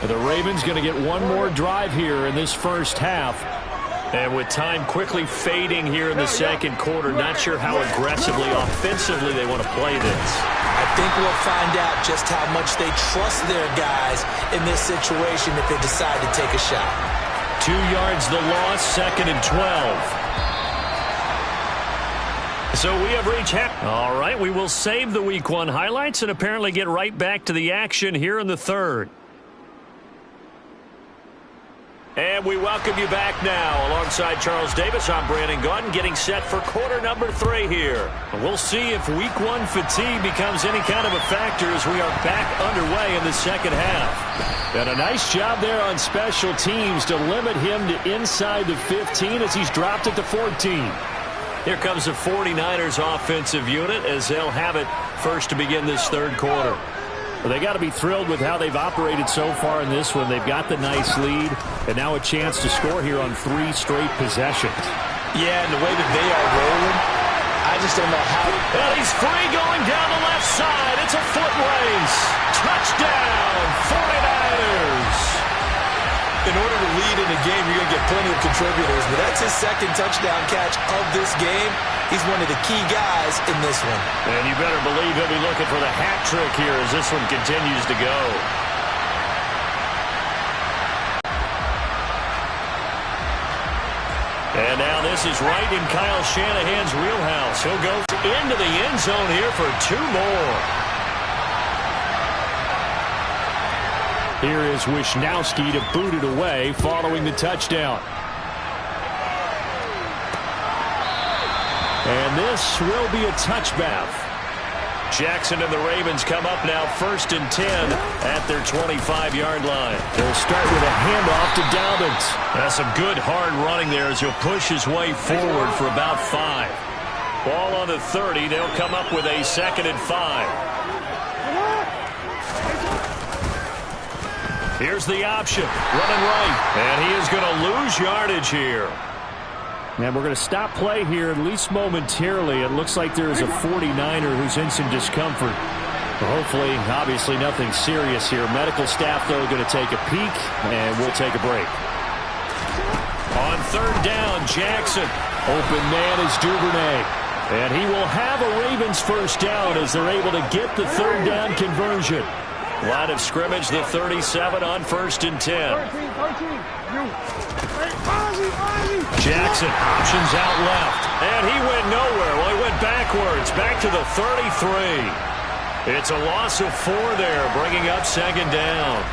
The Ravens going to get one more drive here in this first half. And with time quickly fading here in the second quarter, not sure how aggressively, offensively they want to play this. I think we'll find out just how much they trust their guys in this situation if they decide to take a shot. 2 yards the loss, 2nd and 12. So we have reached half. All right, we will save the Week 1 highlights and apparently get right back to the action here in the third. And we welcome you back now. Alongside Charles Davis, I'm Brandon Gaudin, getting set for quarter number 3 here. We'll see if Week 1 fatigue becomes any kind of a factor as we are back underway in the second half. And a nice job there on special teams to limit him to inside the 15 as he's dropped it to 14. Here comes the 49ers offensive unit as they'll have it first to begin this third quarter. Well, they got to be thrilled with how they've operated so far in this one. They've got the nice lead and now a chance to score here on 3 straight possessions. Yeah, and the way that they are rolling, I just don't know how. And he's free going down the left side. It's a foot race. Touchdown, 49ers. In order to lead in the game, you're going to get plenty of contributors, but that's his second touchdown catch of this game. He's one of the key guys in this one. And you better believe he'll be looking for the hat trick here as this one continues to go. And now this is right in Kyle Shanahan's wheelhouse. He'll go into the end zone here for 2 more. Here is Wisnowski to boot it away following the touchdown. And this will be a touchback. Jackson and the Ravens come up now 1st and 10 at their 25-yard line. They'll start with a handoff to Dobbins. That's some good hard running there as he'll push his way forward for about 5. Ball on the 30. They'll come up with a 2nd and 5. Here's the option, running right, and he is going to lose yardage here. And we're going to stop play here, at least momentarily. It looks like there is a 49er who's in some discomfort. But hopefully, obviously, nothing serious here. Medical staff, though, going to take a peek, and we'll take a break. On 3rd down, Jackson. Open man is Duvernay. And he will have a Ravens first down as they're able to get the 3rd down conversion. Line of scrimmage, the 37 on 1st and 10. Jackson options out left. And he went nowhere. Well, he went backwards. Back to the 33. It's a loss of 4 there, bringing up 2nd down.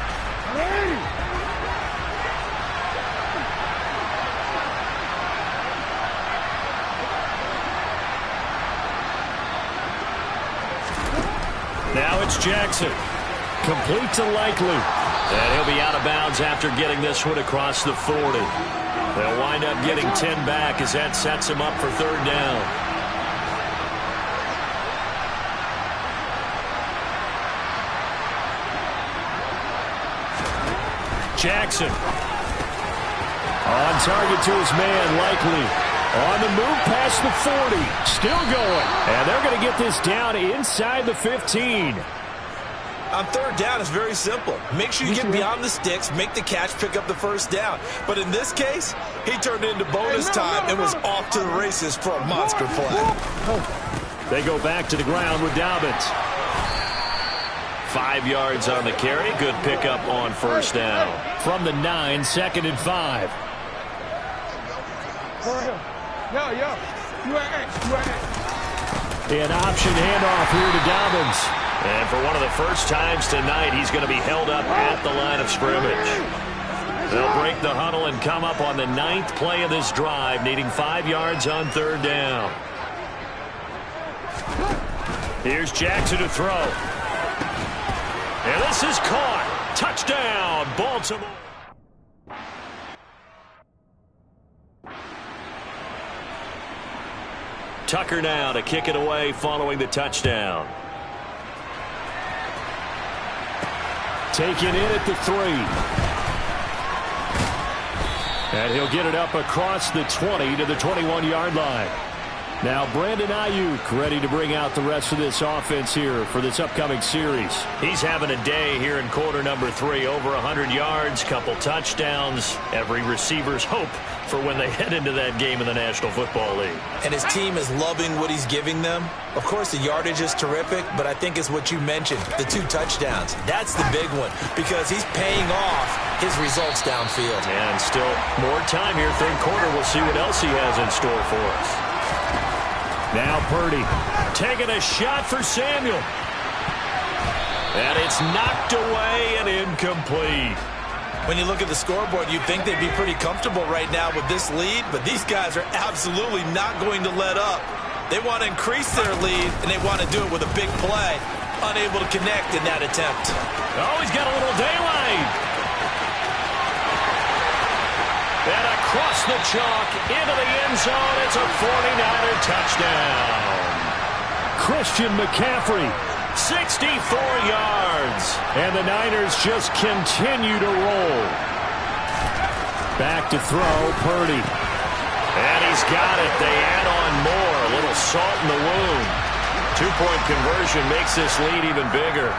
Now it's Jackson. Complete to Likely. And he'll be out of bounds after getting this one across the 40. They'll wind up getting 10 back as that sets him up for 3rd down. Jackson. On target to his man, Likely. On the move past the 40. Still going. And they're going to get this down inside the 15. On 3rd down, it's very simple. Make sure you get beyond the sticks, make the catch, pick up the first down. But in this case, he turned it into bonus time and was off to the races for a monster play. They go back to the ground with Dobbins. 5 yards on the carry. Good pickup on 1st down. From the 9, 2nd and 5. An option handoff here to Dobbins. And for one of the first times tonight, he's going to be held up at the line of scrimmage. They'll break the huddle and come up on the 9th play of this drive, needing 5 yards on 3rd down. Here's Jackson to throw. And this is caught. Touchdown, Baltimore. Tucker now to kick it away following the touchdown. Taken in at the 3. And he'll get it up across the 20 to the 21-yard line. Now Brandon Ayuk ready to bring out the rest of this offense here for this upcoming series. He's having a day here in quarter number 3. Over 100 yards, couple touchdowns. Every receiver's hope for when they head into that game in the National Football League. And his team is loving what he's giving them. Of course, the yardage is terrific, but I think it's what you mentioned, the 2 touchdowns. That's the big one because he's paying off his results downfield. And still more time here. Third quarter, we'll see what else he has in store for us. Now Purdy taking a shot for Samuel. And it's knocked away and incomplete. When you look at the scoreboard, you'd think they'd be pretty comfortable right now with this lead, but these guys are absolutely not going to let up. They want to increase their lead, and they want to do it with a big play. Unable to connect in that attempt. Oh, he's got a little daylight. And across the chalk into the end zone, it's a 49er touchdown. Christian McCaffrey, 64 yards. and the Niners just continue to roll. Back to throw, Purdy. And he's got it. They add on more. A little salt in the wound. 2-point conversion makes this lead even bigger.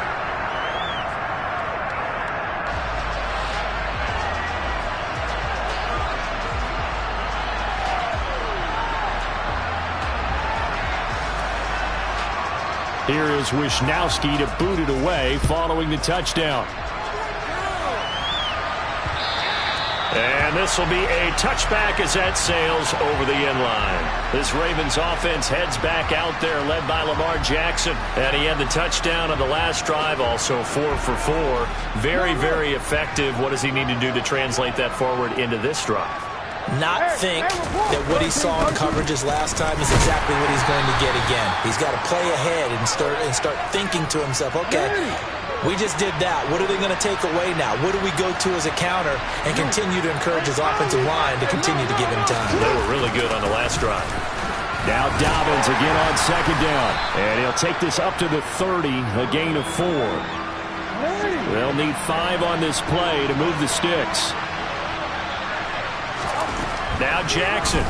Here is Wisnowski to boot it away following the touchdown. And this will be a touchback as that sails over the end line. This Ravens offense heads back out there, led by Lamar Jackson. And he had the touchdown on the last drive, also 4 for 4. Very, very effective. What does he need to do to translate that forward into this drive? Not think that what he saw in coverages last time is exactly what he's going to get again. He's got to play ahead and start thinking to himself, okay, we just did that. What are they going to take away now? What do we go to as a counter? And continue to encourage his offensive line to continue to give him time. They were really good on the last drive. Now Dobbins again on second down. And he'll take this up to the 30, a gain of 4. They'll need 5 on this play to move the sticks. Now Jackson.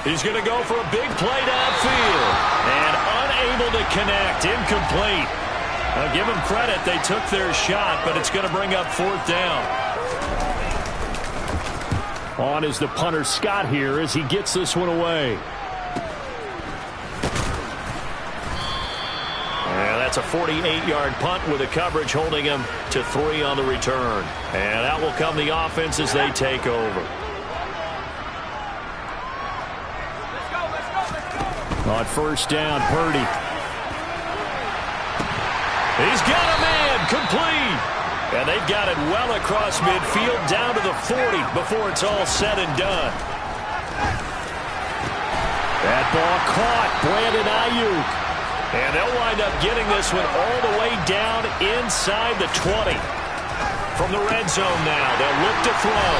He's going to go for a big play downfield. And unable to connect. Incomplete. I'll give them credit. They took their shot, but it's going to bring up 4th down. On is the punter Scott here as he gets this one away. And that's a 48-yard punt with a coverage holding him to 3 on the return. And that will come the offense as they take over. On first down, Purdy. He's got a man, complete. And they've got it well across midfield down to the 40 before it's all said and done. That ball caught. Brandon Ayuk. And they'll wind up getting this one all the way down inside the 20. From the red zone now, they'll look to throw.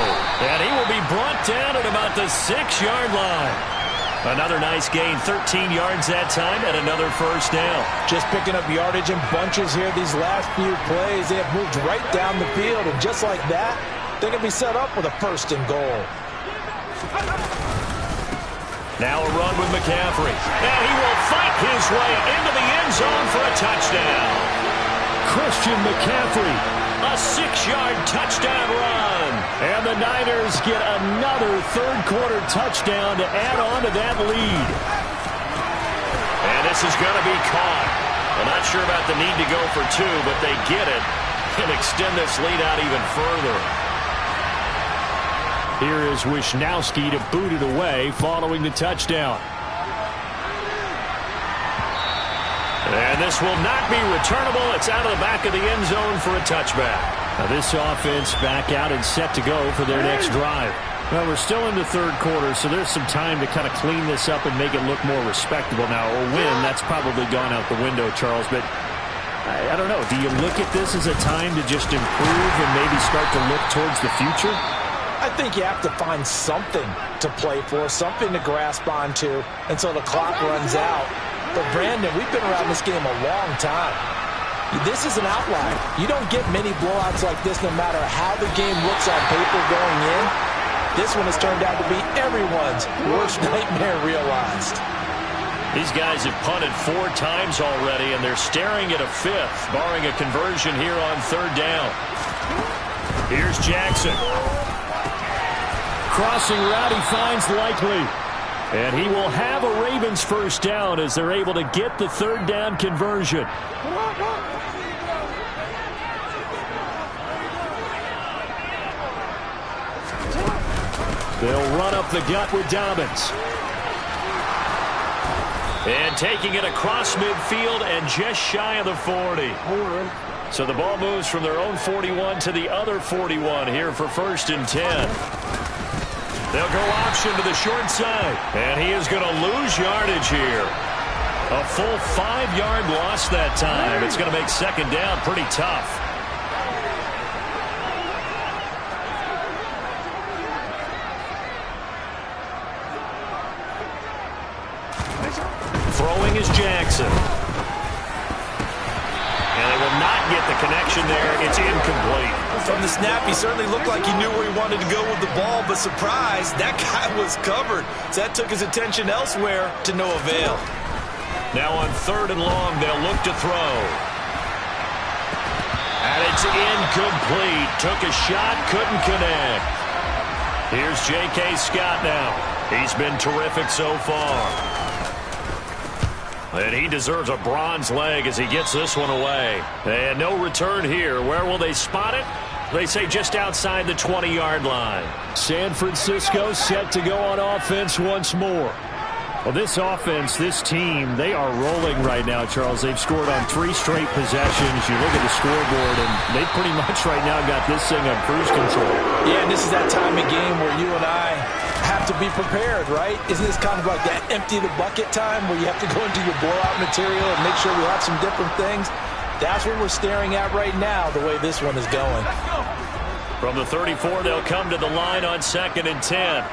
And he will be brought down at about the 6-yard line. Another nice gain, 13 yards that time, and another first down. Just picking up yardage in bunches here these last few plays. They have moved right down the field, and just like that, they can be set up with a 1st and goal. Now a run with McCaffrey. And he will fight his way into the end zone for a touchdown. Christian McCaffrey. A 6-yard touchdown run. And the Niners get another third-quarter touchdown to add on to that lead. And this is going to be caught. I'm not sure about the need to go for 2, but they get it and extend this lead out even further. Here is Wisnowski to boot it away following the touchdown. And this will not be returnable. It's out of the back of the end zone for a touchback. Now this offense back out and set to go for their next drive. Well, we're still in the third quarter, so there's some time to kind of clean this up and make it look more respectable now. Or win, that's probably gone out the window, Charles. But I don't know. Do you look at this as a time to just improve and maybe start to look towards the future? I think you have to find something to play for, something to grasp onto until the clock runs out. But, Brandon, we've been around this game a long time. This is an outlier. You don't get many blowouts like this no matter how the game looks on paper going in. This one has turned out to be everyone's worst nightmare realized. These guys have punted 4 times already, and they're staring at a 5th, barring a conversion here on 3rd down. Here's Jackson. Crossing route, he finds Likely. And he will have a Ravens first down as they're able to get the 3rd down conversion. They'll run up the gut with Dobbins. And taking it across midfield and just shy of the 40. So the ball moves from their own 41 to the other 41 here for 1st and 10. They'll go option to the short side. And he is going to lose yardage here. A full 5-yard loss that time. It's going to make 2nd down pretty tough. Throwing is Jackson. And they will not get the connection there. It's incomplete. From the snap, he certainly looked like he knew where he wanted to go with the ball, but surprise, that guy was covered. So that took his attention elsewhere to no avail. Now on 3rd and long, they'll look to throw. And it's incomplete. Took a shot, couldn't connect. Here's J.K. Scott now. He's been terrific so far. And he deserves a bronze leg as he gets this one away. And no return here. Where will they spot it? They say just outside the 20-yard line. San Francisco set to go on offense once more. Well, this offense, this team, they are rolling right now, Charles. They've scored on 3 straight possessions. You look at the scoreboard, and they pretty much right now got this thing on cruise control. Yeah, and this is that time of game where you and I have to be prepared, right? Isn't this kind of like that empty the bucket time where you have to go into your blowout material and make sure we have some different things? That's what we're staring at right now, the way this one is going. From the 34, they'll come to the line on 2nd and 10.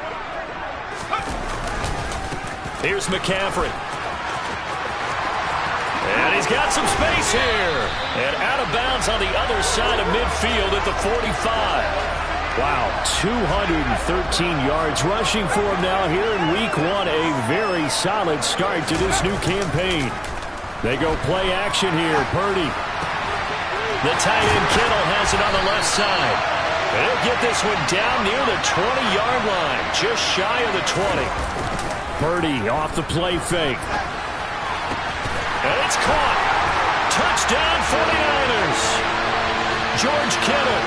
Here's McCaffrey. And he's got some space here. And out of bounds on the other side of midfield at the 45. Wow, 213 yards rushing for him now here in week 1. A very solid start to this new campaign. They go play action here. Purdy. The tight end Kittle has it on the left side. They'll get this one down near the 20-yard line, just shy of the 20. Purdy off the play fake. And it's caught. Touchdown 49ers. George Kittle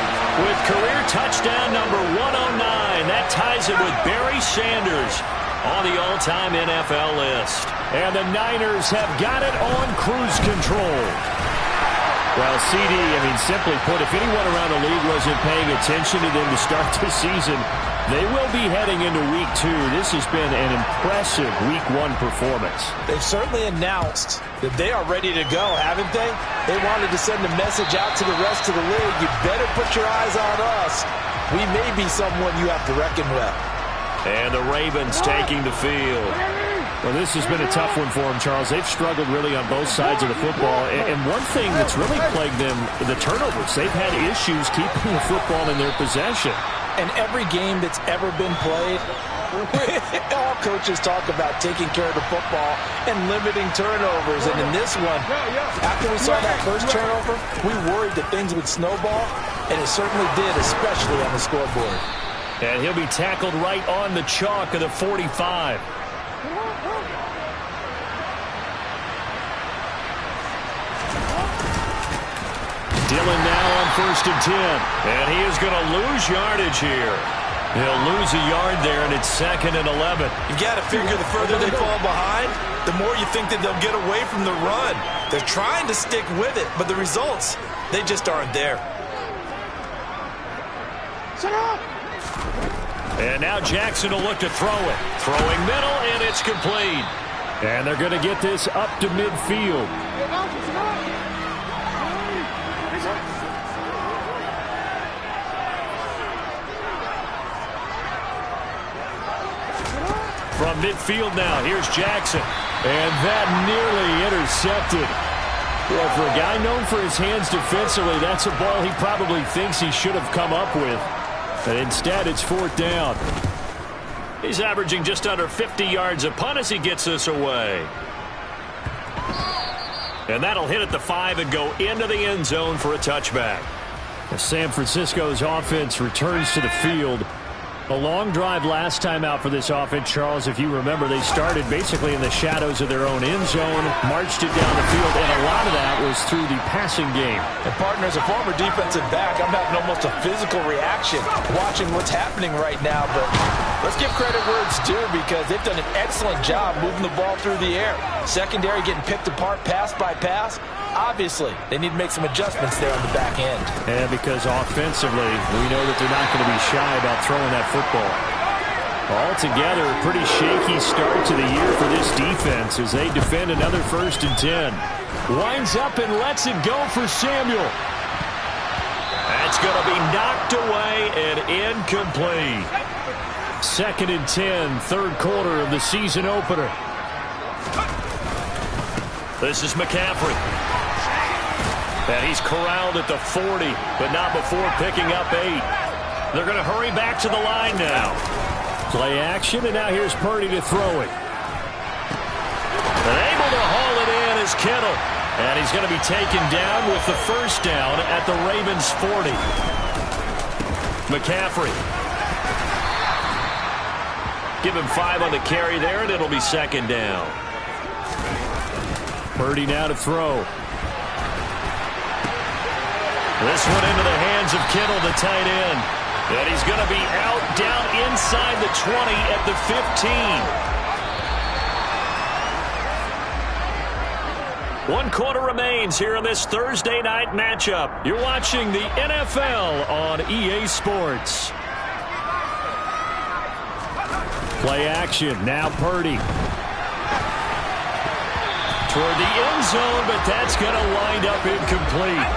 with career touchdown number 109. That ties it with Barry Sanders on the all-time NFL list. And the Niners have got it on cruise control. Well, CD, simply put, if anyone around the league wasn't paying attention to them to start the season, they will be heading into week 2. This has been an impressive week 1 performance. They've certainly announced that they are ready to go, haven't they? They wanted to send a message out to the rest of the league. You better put your eyes on us. We may be someone you have to reckon with. And the Ravens taking the field. Well, this has been a tough one for them, Charles. They've struggled really on both sides of the football. And one thing that's really plagued them, the turnovers. They've had issues keeping the football in their possession. And every game that's ever been played, all coaches talk about taking care of the football and limiting turnovers. And in this one, after we saw that first turnover, we worried that things would snowball, and it certainly did, especially on the scoreboard. And he'll be tackled right on the chalk of the 45. Dillon now on 1st and 10. And he is going to lose yardage here. He'll lose a yard there, and it's 2nd and 11. You got to figure the further they fall behind, the more you think that they'll get away from the run. They're trying to stick with it, but the results, they just aren't there. And now Jackson will look to throw it. Throwing middle, and it's complete. And they're going to get this up to midfield. From midfield now, here's Jackson. And that nearly intercepted. Well, for a guy known for his hands defensively, that's a ball he probably thinks he should have come up with. But instead, it's 4th down. He's averaging just under 50 yards a punt as he gets this away. And that'll hit at the 5 and go into the end zone for a touchback. San Francisco's offense returns to the field. A long drive last time out for this offense, Charles. If you remember, they started basically in the shadows of their own end zone, marched it down the field, and a lot of that was through the passing game. And partner, as a former defensive back, I'm having almost a physical reaction watching what's happening right now. But let's give credit where it's due because they've done an excellent job moving the ball through the air. Secondary getting picked apart pass by pass. Obviously, they need to make some adjustments there on the back end. And because offensively, we know that they're not going to be shy about throwing that football. Altogether, a pretty shaky start to the year for this defense as they defend another 1st and 10. Winds up and lets it go for Samuel. That's going to be knocked away and incomplete. 2nd and 10, 3rd quarter of the season opener. This is McCaffrey. And he's corralled at the 40, but not before picking up 8. They're going to hurry back to the line now. Play action, and now here's Purdy to throw it. And able to haul it in is Kittle. And he's going to be taken down with the 1st down at the Ravens' 40. McCaffrey. Give him 5 on the carry there, and it'll be 2nd down. Purdy now to throw. This one into the hands of Kittle, the tight end. And he's going to be out down inside the 20 at the 15. 1 quarter remains here in this Thursday night matchup. You're watching the NFL on EA Sports. Play action. Now Purdy. Toward the end zone, but that's going to wind up incomplete.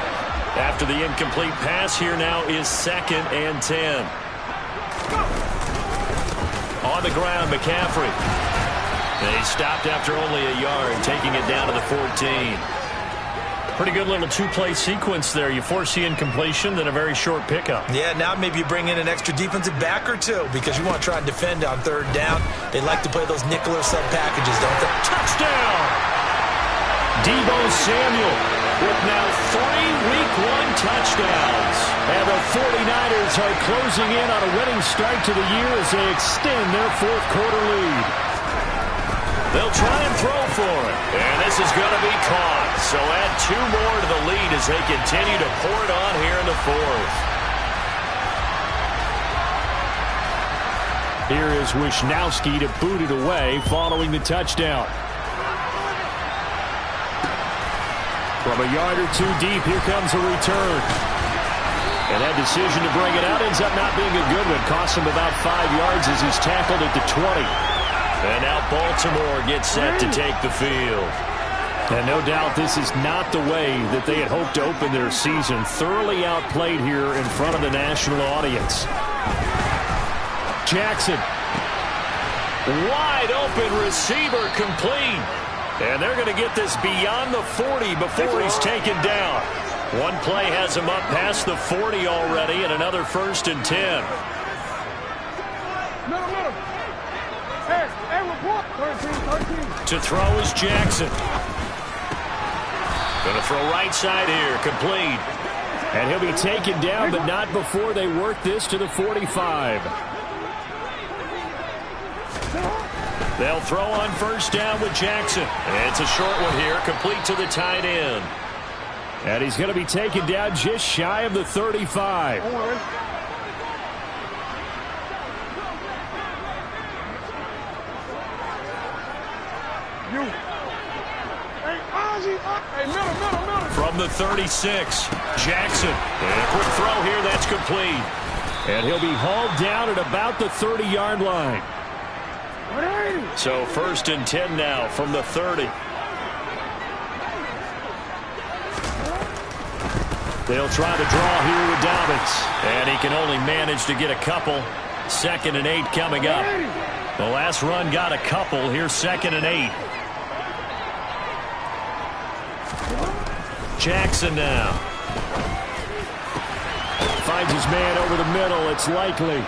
After the incomplete pass, here now is 2nd and 10. On the ground, McCaffrey. And he stopped after only a yard, taking it down to the 14. Pretty good little 2-play sequence there. You force the incompletion, then a very short pickup. Yeah, now maybe you bring in an extra defensive back or two because you want to try and defend on 3rd down. They like to play those nickel or sub packages, don't they? Touchdown! Deebo Samuel with now 3 Week 1 touchdowns. And the 49ers are closing in on a winning start to the year as they extend their 4th quarter lead. They'll try and throw for it. And this is going to be caught. So add 2 more to the lead as they continue to pour it on here in the 4th. Here is Wisnowski to boot it away following the touchdown. From a yard or 2 deep, here comes a return. And that decision to bring it out ends up not being a good one. Costs him about 5 yards as he's tackled at the 20. And now Baltimore gets set to take the field. And no doubt this is not the way that they had hoped to open their season. Thoroughly outplayed here in front of the national audience. Jackson. Wide open receiver complete. And they're going to get this beyond the 40 before he's taken down. One play has him up past the 40 already, and another 1st and 10. To throw is Jackson. Going to throw right side here, complete. And he'll be taken down, but not before they work this to the 45. They'll throw on 1st down with Jackson. And it's a short one here, complete to the tight end. And he's going to be taken down just shy of the 35. From the 36, Jackson. And a quick throw here, that's complete. And he'll be hauled down at about the 30-yard line. So 1st and 10 now from the 30. They'll try to draw here with Dobbins. And he can only manage to get a couple. 2nd and 8 coming up. The last run got a couple. Here's 2nd and 8. finds his man over the middle. It's Likely.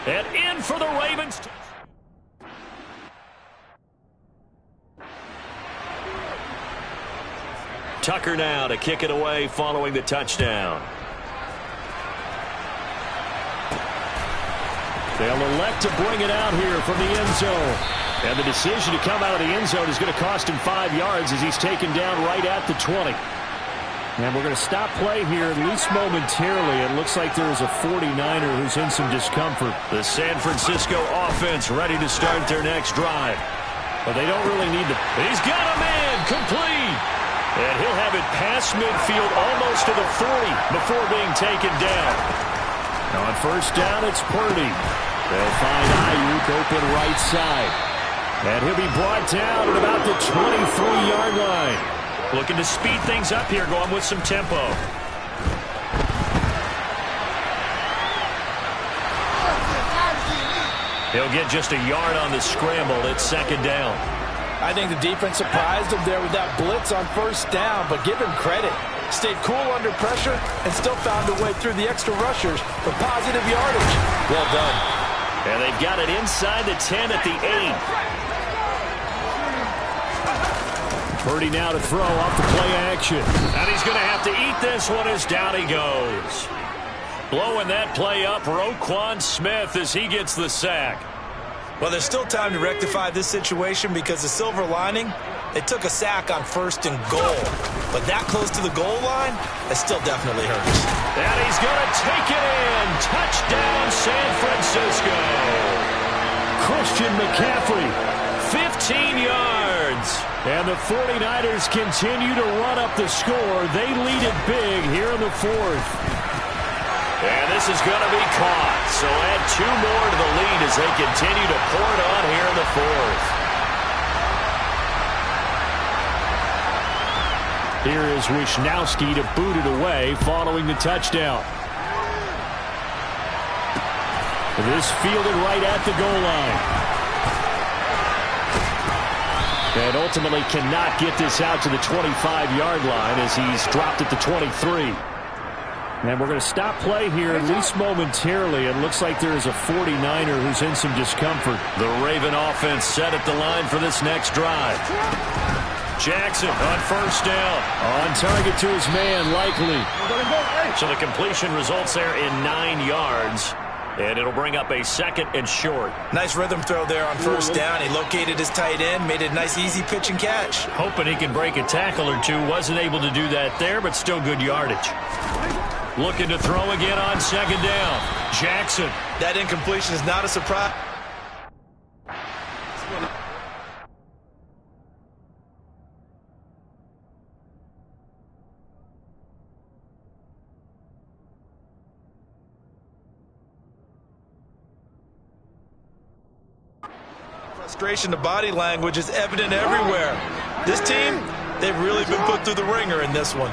And in for the Ravens. Tucker now to kick it away following the touchdown. They'll elect to bring it out here from the end zone. And the decision to come out of the end zone is going to cost him 5 yards as he's taken down right at the 20. And we're going to stop play here, at least momentarily. It looks like there is a 49er who's in some discomfort. The San Francisco offense ready to start their next drive. But they don't really need to. He's got a man complete. And he'll have it past midfield almost to the 40 before being taken down. Now on first down, it's Purdy. They'll find Ayuk open right side. And he'll be brought down at about the 23-yard line. Looking to speed things up here, going with some tempo. He'll get just a yard on the scramble. It's second down. I think the defense surprised him there with that blitz on first down, but give him credit. Stayed cool under pressure and still found a way through the extra rushers for positive yardage. Well done. And they've got it inside the 10 at the 8. Purdy now to throw off the play action. And he's going to have to eat this one as down he goes. Blowing that play up, Roquan Smith as he gets the sack. Well, there's still time to rectify this situation because the silver lining, they took a sack on first and goal. But that close to the goal line, that still definitely hurts. And he's going to take it in. Touchdown, San Francisco. Christian McCaffrey, 15 yards. And the 49ers continue to run up the score. They lead it big here in the fourth. And this is going to be caught. So add 2 more to the lead as they continue to pour it on here in the fourth. Here is Wishnowsky to boot it away following the touchdown. This fielded right at the goal line. And ultimately cannot get this out to the 25-yard line as he's dropped at the 23. And we're going to stop play here, at least momentarily. It looks like there is a 49er who's in some discomfort. The Raven offense set at the line for this next drive. Jackson on first down. On target to his man, Likely. So the completion results there in 9 yards. And it'll bring up a second and short. Nice rhythm throw there on first down. He located his tight end, made it a nice easy pitch and catch. Hoping he can break a tackle or two. Wasn't able to do that there, but still good yardage. Looking to throw again on second down. Jackson. That incompletion is not a surprise. Frustration to body language is evident everywhere. This team, they've really been put through the ringer in this one.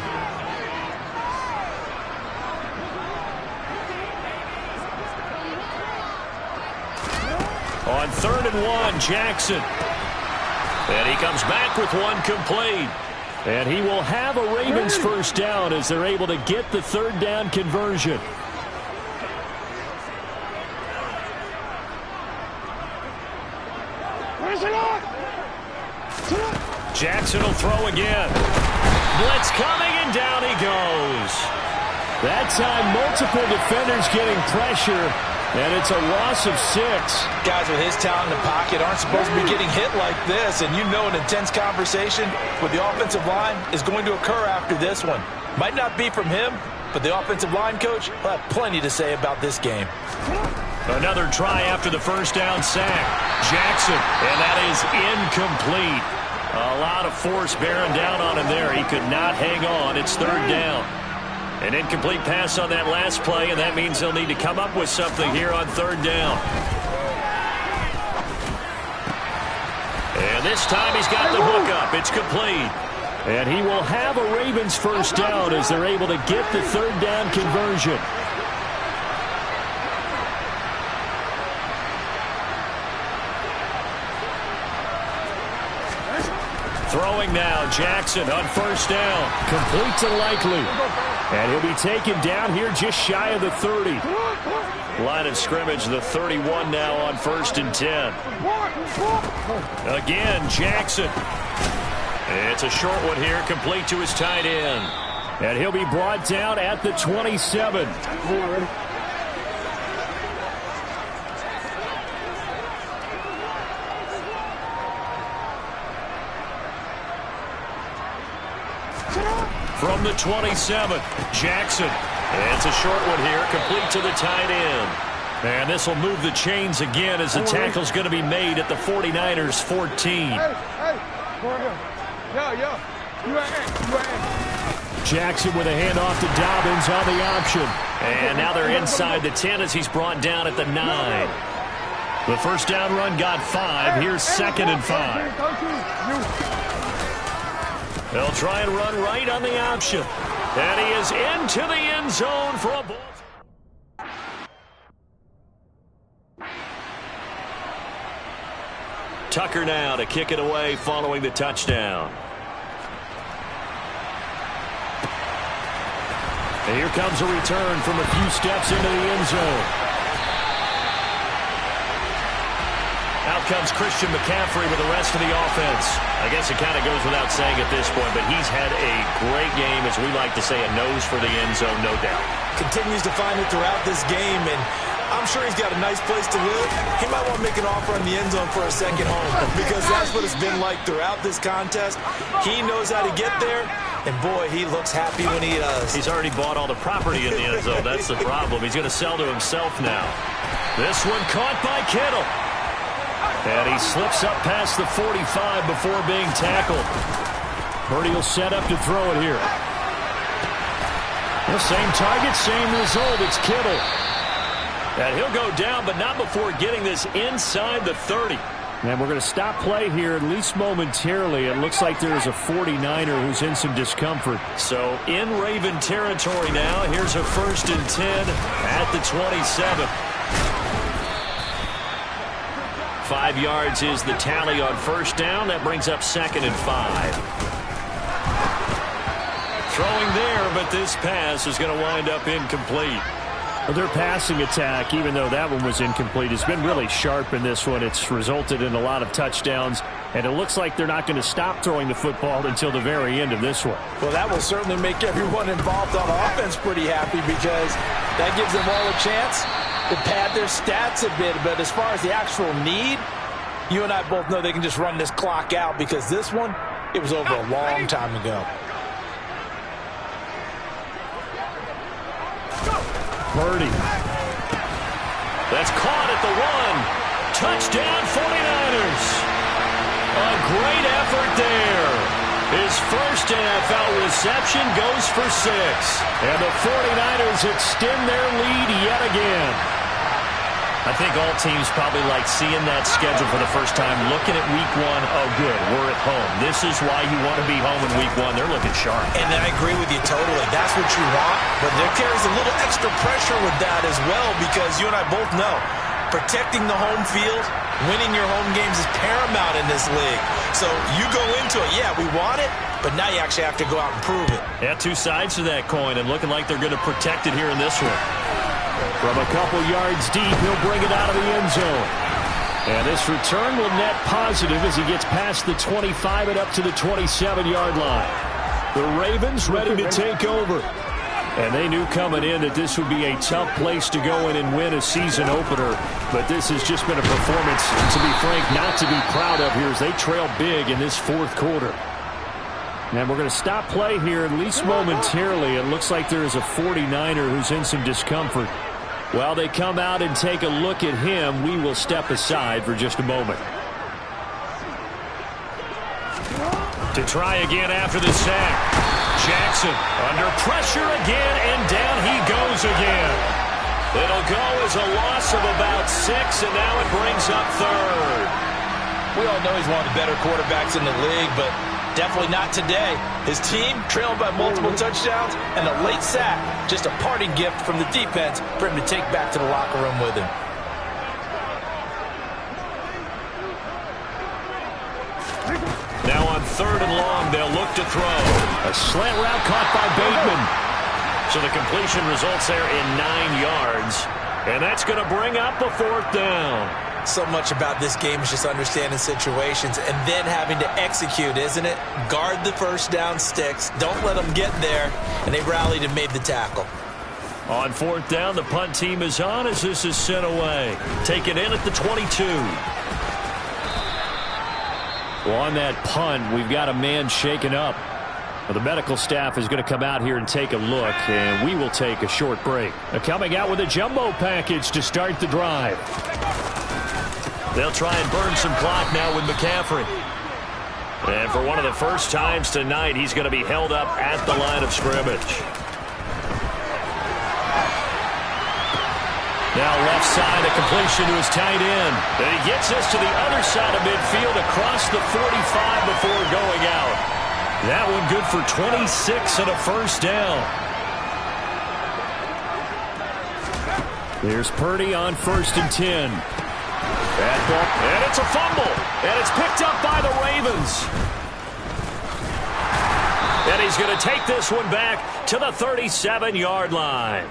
On 3rd and 1, Jackson. And he comes back with one complete. And he will have a Ravens first down as they're able to get the 3rd down conversion. Jackson will throw again. Blitz coming, and down he goes. That time, multiple defenders getting pressure, and it's a loss of 6. Guys with his talent in the pocket aren't supposed to be getting hit like this, and you know an intense conversation with the offensive line is going to occur after this one. Might not be from him, but the offensive line coach will have plenty to say about this game. Another try after the first down sack. Jackson, and that is incomplete. A lot of force bearing down on him there. He could not hang on. It's 3rd down. An incomplete pass on that last play, and that means they'll need to come up with something here on 3rd down. And this time he's got the hook up. It's complete. And he will have a Ravens first down as they're able to get the 3rd down conversion. Throwing now, Jackson on first down. Complete to Likely. And he'll be taken down here just shy of the 30. Line of scrimmage, the 31 now on 1st and 10. Again, Jackson. It's a short one here, complete to his tight end. And he'll be brought down at the 27. From the 27, Jackson. It's a short one here, complete to the tight end. And this will move the chains again as the tackle's going to be made at the 49ers 14. Jackson with a handoff to Dobbins on the option. And now they're inside the 10 as he's brought down at the 9. The first down run got 5. Here's 2nd and 5. They'll try and run right on the option. And he is into the end zone for a ball. Tucker now to kick it away following the touchdown. And here comes a return from a few steps into the end zone. Out comes Christian McCaffrey with the rest of the offense. I guess it kind of goes without saying at this point, but he's had a great game, as we like to say, a nose for the end zone, no doubt. Continues to find it throughout this game, and I'm sure he's got a nice place to live. He might want to make an offer on the end zone for a second home, because that's what it's been like throughout this contest. He knows how to get there, and boy, he looks happy when he does. He's already bought all the property in the end zone. That's the problem. He's going to sell to himself now. This one caught by Kittle. And he slips up past the 45 before being tackled. Purdy will set up to throw it here. The same target, same result. It's Kittle. And he'll go down, but not before getting this inside the 30. And we're going to stop play here, at least momentarily. It looks like there's a 49er who's in some discomfort. So in Raven territory now. Here's a 1st and 10 at the 27. 5 yards is the tally on 1st down. That brings up 2nd and 5. Throwing there, but this pass is going to wind up incomplete. Their passing attack, even though that one was incomplete, has been really sharp in this one. It's resulted in a lot of touchdowns, and it looks like they're not going to stop throwing the football until the very end of this one. Well, that will certainly make everyone involved on offense pretty happy, because that gives them all a chance to pad their stats a bit. But as far as the actual need, you and I both know they can just run this clock out, because this one, it was over a long time ago. Purdy. That's caught at the 1. Touchdown 49ers. A great effort there. His first NFL reception goes for 6. And the 49ers extend their lead yet again. I think all teams probably like seeing that schedule for the first time, looking at week 1. Oh, good, we're at home. This is why you want to be home in week 1. They're looking sharp. And I agree with you totally. That's what you want. But there carries a little extra pressure with that as well, because you and I both know protecting the home field, winning your home games is paramount in this league. So you go into it, yeah, we want it, but now you actually have to go out and prove it. Yeah, two sides to that coin, and looking like they're going to protect it here in this one. From a couple yards deep, he'll bring it out of the end zone. And this return will net positive as he gets past the 25 and up to the 27-yard line. The Ravens ready to take over. And they knew coming in that this would be a tough place to go in and win a season opener. But this has just been a performance, to be frank, not to be proud of here as they trail big in this 4th quarter. And we're going to stop play here, at least momentarily. It looks like there is a 49er who's in some discomfort. While they come out and take a look at him, we will step aside for just a moment. To try again after the sack. Jackson under pressure again, and down he goes again. It'll go as a loss of about 6, and now it brings up 3rd. We all know he's one of the better quarterbacks in the league, but definitely not today. His team trailing by multiple touchdowns, and a late sack, just a parting gift from the defense for him to take back to the locker room with him. Now on 3rd and long, they'll look to throw. A slant route caught by Bateman. So the completion results there in 9 yards. And that's going to bring up a 4th down. So much about this game is just understanding situations and then having to execute, isn't it? Guard the first down sticks. Don't let them get there. And they rallied and made the tackle. On 4th down, the punt team is on as this is sent away. Taken in at the 22. Well, on that punt, we've got a man shaken up. Well, the medical staff is going to come out here and take a look, and we will take a short break. Coming out with a jumbo package to start the drive. They'll try and burn some clock now with McCaffrey. And for one of the first times tonight, he's going to be held up at the line of scrimmage. Now left side, a completion to his tight end. And he gets this to the other side of midfield across the 45 before going out. That one good for 26 and a first down. There's Purdy on 1st and 10. Bad ball, and it's a fumble. And it's picked up by the Ravens. And he's going to take this one back to the 37-yard line.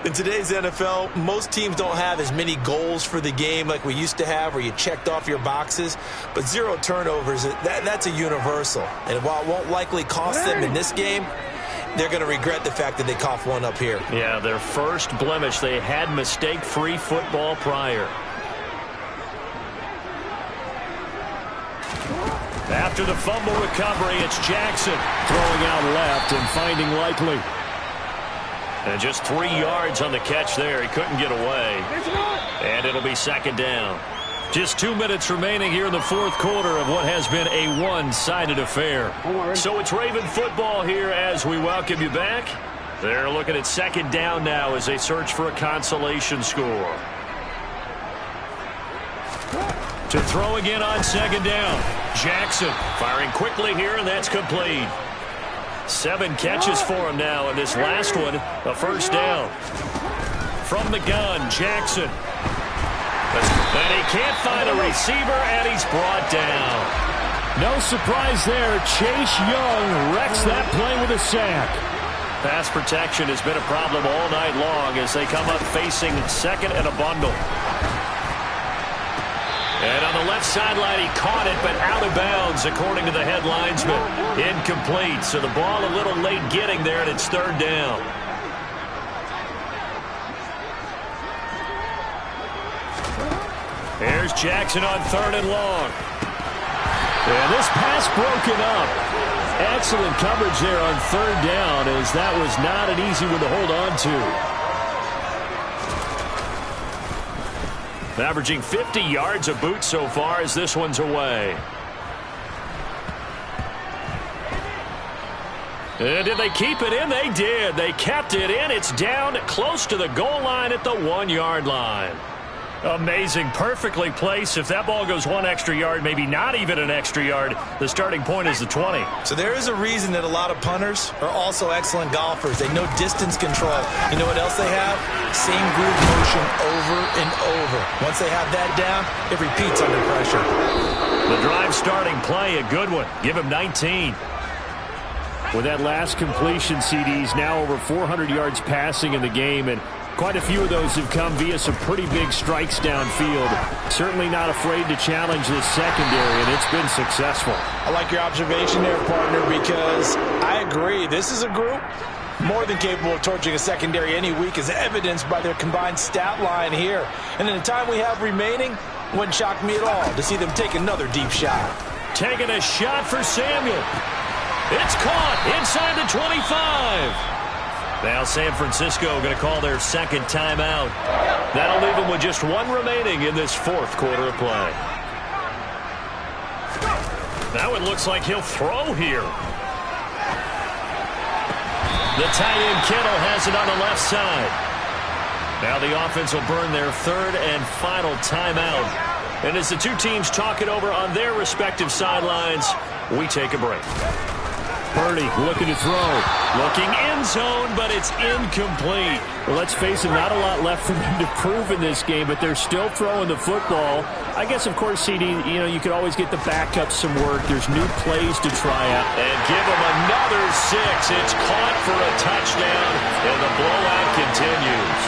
In today's NFL, most teams don't have as many goals for the game like we used to have where you checked off your boxes. But 0 turnovers, that's a universal. And while it won't likely cost them in this game, they're going to regret the fact that they coughed one up here. Yeah, their first blemish. They had mistake-free football prior. After the fumble recovery, it's Jackson throwing out left and finding Likely. And just 3 yards on the catch there. He couldn't get away. And it'll be 2nd down. Just 2 minutes remaining here in the 4th quarter of what has been a one-sided affair. So it's Raven football here as we welcome you back. They're looking at 2nd down now as they search for a consolation score. To throw again on 2nd down. Jackson firing quickly here, and that's complete. 7 catches for him now, and this last one, a first down. From the gun, Jackson. And he can't find a receiver, and he's brought down. No surprise there. Chase Young wrecks that play with a sack. Pass protection has been a problem all night long as they come up facing 2nd and a bundle. And on the left sideline, he caught it, but out of bounds, according to the head linesman. Incomplete, so the ball a little late getting there, and it's 3rd down. Here's Jackson on 3rd and long. And this pass broken up. Excellent coverage there on 3rd down, as that was not an easy one to hold on to. Averaging 50 yards a boot so far as this one's away. And did they keep it in? They did. They kept it in. It's down close to the goal line at the 1-yard line. Amazing. Perfectly placed. If that ball goes 1 extra yard, maybe not even an extra yard, the starting point is the 20. So there is a reason that a lot of punters are also excellent golfers. They know distance control. You know what else they have? Same groove motion over and over. Once they have that down, it repeats under pressure. The drive starting play, a good one. Give him 19. With that last completion, CD's now over 400 yards passing in the game, and quite a few of those have come via some pretty big strikes downfield. Certainly not afraid to challenge this secondary, and it's been successful. I like your observation there, partner, because I agree. This is a group more than capable of torching a secondary any week, as evidenced by their combined stat line here. And in the time we have remaining, wouldn't shock me at all to see them take another deep shot. Taking a shot for Samuel. It's caught inside the 25. Now San Francisco going to call their 2nd timeout. That'll leave them with just 1 remaining in this 4th quarter of play. Now it looks like he'll throw here. The tight end Kittle has it on the left side. Now the offense will burn their 3rd and final timeout. And as the two teams talk it over on their respective sidelines, we take a break. Purdy looking to throw. Looking end zone, but it's incomplete. Well, let's face it, not a lot left for them to prove in this game, but they're still throwing the football. I guess, of course, CD, you could always get the backup some work. There's new plays to try out. And give them another 6. It's caught for a touchdown, and the blowout continues.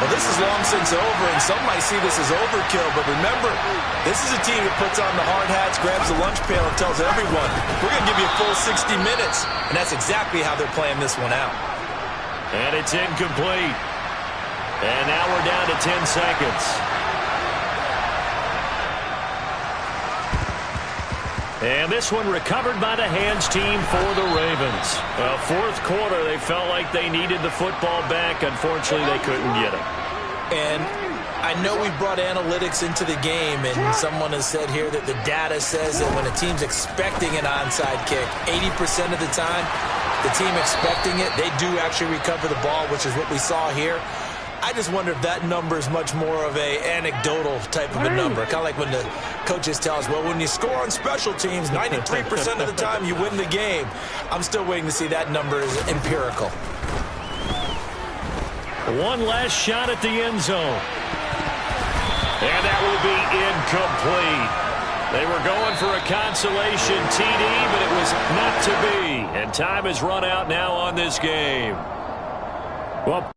Well, this is long since over, and some might see this as overkill, but remember, this is a team that puts on the hard hats, grabs the lunch pail, and tells everyone, we're going to give you a full 60 minutes. And that's exactly how they're playing this one out. And it's incomplete. And now we're down to 10 seconds. And this one recovered by the hands team for the Ravens. Fourth quarter, they felt like they needed the football back. Unfortunately, they couldn't get it. And I know we brought analytics into the game, and someone has said here that the data says that when a team's expecting an onside kick, 80% of the time, the team expecting it, they do actually recover the ball, which is what we saw here. I just wonder if that number is much more of a anecdotal type of a number. Kind of like when the coaches tell us, well, when you score on special teams, 93% of the time you win the game. I'm still waiting to see that number is empirical. One last shot at the end zone. And that will be incomplete. They were going for a consolation TD, but it was not to be. And time has run out now on this game. Well,